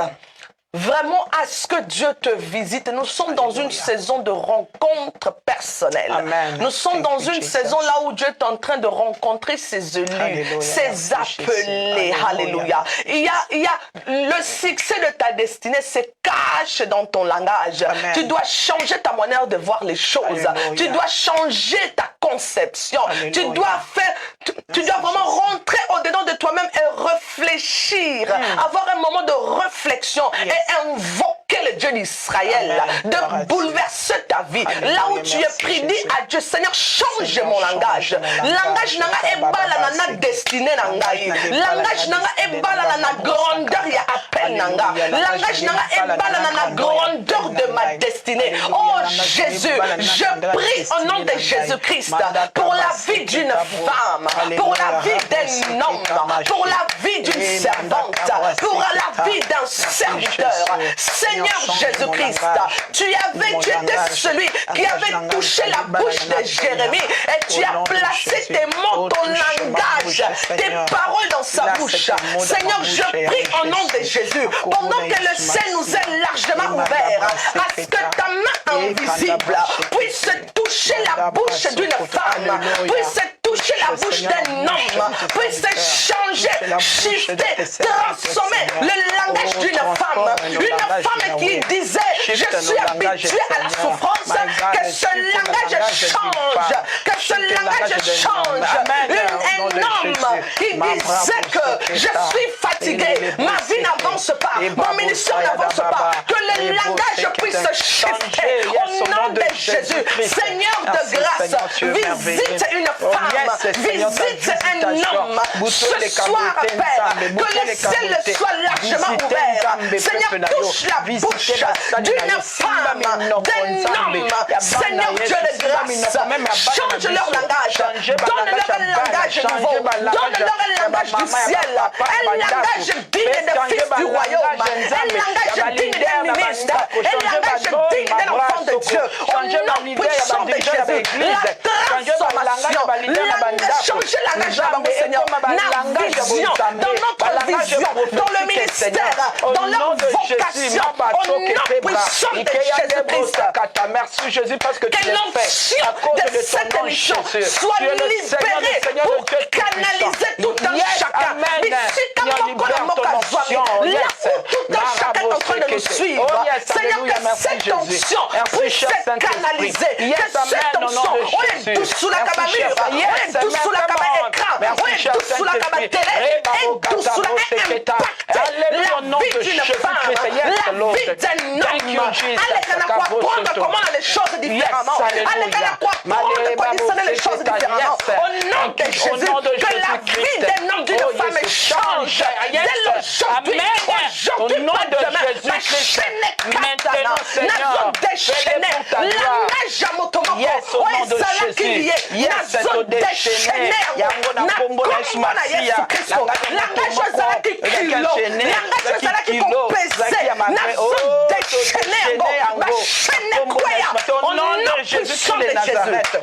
vraiment à ce que Dieu te visite. Nous sommes dans une saison de rencontres personnelles. Nous sommes dans une saison là où Dieu est en train de rencontrer ses élus, ses appelés. Alléluia. Il y a le succès de ta destinée se cache dans ton langage. Tu dois changer ta manière de voir les choses. Tu dois changer ta conception. Tu dois tu dois vraiment rentrer au-dedans de toi-même et réfléchir. Avoir un moment de réflexion et invoquer le Dieu d'Israël, de bouleverser ta vie. Là où tu es pris, dis à Dieu, Seigneur, change mon langage. Langage nanga ebala na destinée nangai. Langage nanga ebala na grandeur ya appel nanga. Langage nanga ebala na grandeur de ma destinée. Oh Jésus, je prie au nom de Jésus-Christ pour la vie d'une femme, pour la vie d'un homme, pour la vie d'une servante, pour la vie d'un serviteur. Seigneur Jésus-Christ, tu étais celui qui avait touché la bouche de Jérémie et tu as placé tes mots, ton langage, tes paroles dans sa bouche. Seigneur, je prie au nom de Jésus, pendant que le ciel nous est largement ouvert, à ce que ta main invisible puisse toucher la bouche d'une femme, puisse toucher la bouche d'un homme, puisse changer, shifter, transformer le langage d'une femme. Une femme qui disait, je suis habituée à la souffrance, que ce langage change, que ce langage change. Un homme qui disait que je suis fatigué, ma vie n'avance pas, mon ministère n'avance pas, que le langage puisse shifter au nom de Jésus. Seigneur de grâce, visite une femme, visite un homme. Ce soir, Père, que le ciel soit largement ouvert. Seigneur, touche la bouche d'une femme, d'un homme. Seigneur Dieu de grâce, change leur langage, donne-leur un langage nouveau, donne-leur un langage du ciel, un langage digne des fils du royaume, un langage digne des ministres, un langage digne d'un enfant de Dieu. Au nom puissant de Jésus, la transformation, changer la langage d'abord, Seigneur, la vision, dans notre vision, dans le ministère, dans leur vocation, au nom puissant de Jésus-Christ. Merci Jésus parce que tu l'as fait. À cause de ton cette nom, émission Jésus. soit Tu es le Seigneur des libérée Seigneurs, pour le Dieu canaliser tout un chacun. Amen. Qui en libère ton onction. Là où tout un chacun est en train de nous suivre. Oh yes, Seigneur, alléluia, que merci cette Jésus. onction Merci, puisse cher être Saint-Esprit. canalisée. Yes, Que cette amen, au nom onction, de on est Jésus. tous sous la Merci, cabamure, cher on Yes, est tous sous la amen, cabane come on. écran, Merci, on est cher tous sous la cabane Saint-Esprit. télé, Eh, et tous sous la Alléluia, au nom impact de la vie d'une Jésus-Christ. femme, Yes, la Lord. vie d'un Thank you, homme. Jesus. Allez, qu'on a apprendre comment les choses différemment. Yes, Allez, qu'on a apprendre à positionner les choses différemment. Au nom de Jésus, que la vie d'un homme, d'une femme change. Dès l'aujourd'hui, aujourd'hui, pas demain. Ma chaîne est katana. Nazo déchaîné. Langage à motomoko. Ouais, ça l'a qu'il y ait. Nazo déchaîné. Na kombo na Yesu Christo. Langage ça l'a qui kilo. Langage ça l'a qui compensé. Nazo déchaîné. Ma chaîne est croyable. Au nom de Jésus de Nazareth.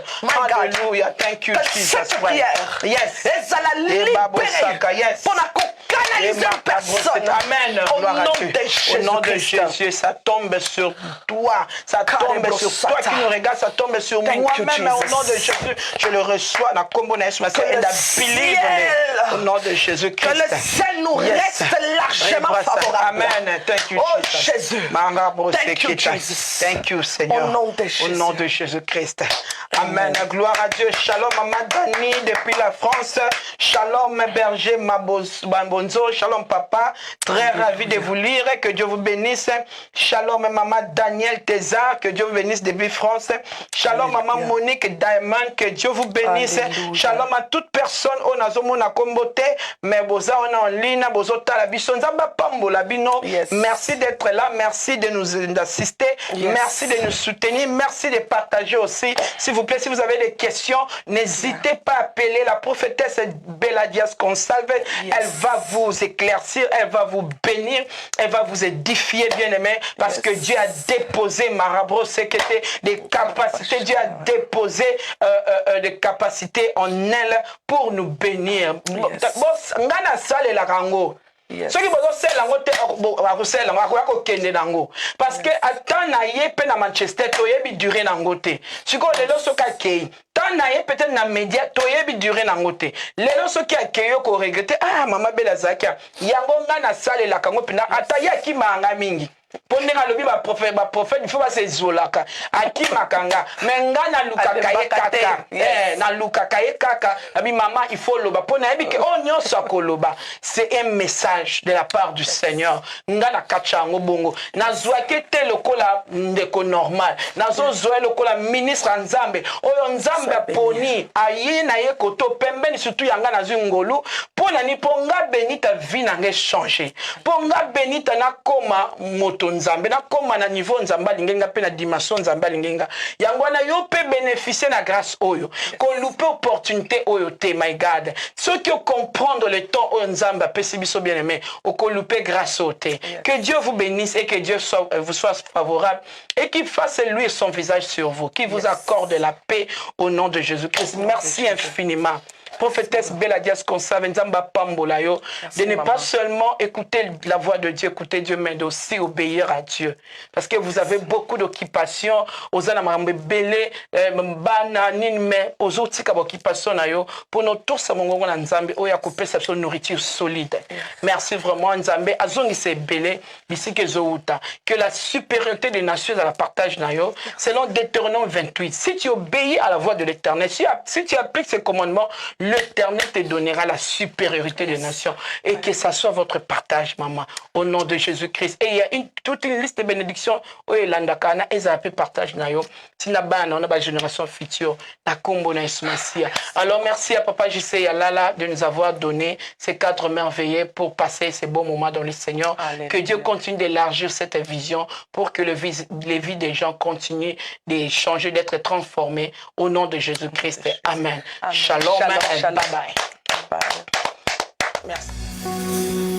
Hallelujah. Thank you, Jesus. Yes. Et ça l'a libéré. Pour la canaliser une personne. Amen. Au nom de Jésus, ça tombe sur toi. Ça tombe sur toi qui nous regarde. Ça tombe sur moi-même. Au nom de Jésus, je le reçois. La combinaison au nom de Jésus Christ. Que le ciel nous reste largement favorable. Amen. Thank you, oh Jesus. Jésus. Thank you, Jesus. Thank you, Seigneur. Au nom de Jésus Christ. Amen. Gloire à Dieu. Shalom, Maman Dani depuis la France. Shalom, berger Mabonzo. Shalom, papa. Très ravi de vous lire. Que Dieu vous bénisse. Shalom, Maman Daniel Tézard. Que Dieu vous bénisse depuis France. Shalom, Maman Monique Diamond. Que Dieu vous bénisse. Alléluia. Shalom à toute personne. On a zomona kombote. Mais boza on en ligne. Bozota la bisonza pambola bino. Merci d'être là. Merci de nous assister. Merci de nous soutenir. Merci de partager aussi. S'il vous plaît, si vous avez des questions, n'hésitez pas à appeler la prophétesse Beladias Consalve. Elle va vous éclaircir, elle va vous bénir, elle va vous édifier, bien-aimé, parce que Dieu a déposé, Marabro, c'est que des capacités, Dieu a déposé des capacités en elle pour nous bénir. soki bozosala yango te akosala yango akoya kokende nango parce que ata na ye mpe na Manchester toyebi duré nango te sikoyo lelo soki akei tan na ye peut-être na média toyebi duré nango te lelo soki akei okoregrete ah mama bela azalaki yango nga nasalelaka yango mpena ata ye akimanga mingi Pondera lobi ba prophète il faut pas se zolaka. Aki makanga. Menga na lukaka ye kaka. Na lukaka ye kaka. Abi maman il faut loba. Pona ebi ke onyo sakoloba. C'est un message de la part du Seigneur. Nga na kachango bongo. Na zouake te lokola ndeko normal. Na zo zoe lokola ministre nzambe. Oyo nzambe poni aye na ye koto pembeni surtout yanga na zungolu. Pona ni ponga benita vie na nge changer. Ponga benita na koma moto nzambe na koma na niveau nzamba lingenga pe na dimension nzamba lingenga yango na yo pe bénéficier na grâce oyo ko louper opportunité oyo te my God ceux qui comprendre le temps oyo nzamba pesi biso bien aimé o ko louper grâce au te que Dieu vous bénisse et que Dieu vous soit favorable et qu'il fasse lui son visage sur vous qu'il vous accorde la paix au nom de Jésus-Christ. Merci infiniment prophétesse Beladias Consav Nzamba Pambolayo, de ne pas seulement écouter la voix de Dieu, écouter Dieu, mais aussi obéir à Dieu. Parce que vous avez beaucoup d'occupations, aux anamarambe belé, bana, mais aux autres occupations pour nous tous à mon Nzambe, où il y a coupé sa nourriture solide. Merci vraiment Nzambe, azongi se belé, ici que Zouta, que la supériorité des nations à la partage nayo, selon Deutéronome 28. Si tu obéis à la voix de l'Éternel, si tu appliques ces commandements, l'Éternel te donnera la supériorité des nations et que ça soit votre partage, maman, au nom de Jésus-Christ. Et il y a toute une liste de bénédictions où il y a et ça peut partager. On a la génération future. Alors merci à Papa JC et à Lala de nous avoir donné ces 4 merveilleux pour passer ces bons moments dans le Seigneur. Alléluia. Que Dieu continue d'élargir cette vision pour que les vies des gens continuent de changer, d'être transformés au nom de Jésus-Christ. Amen. Amen. Shalom. Shalom. Bye bye. Bye. Merci.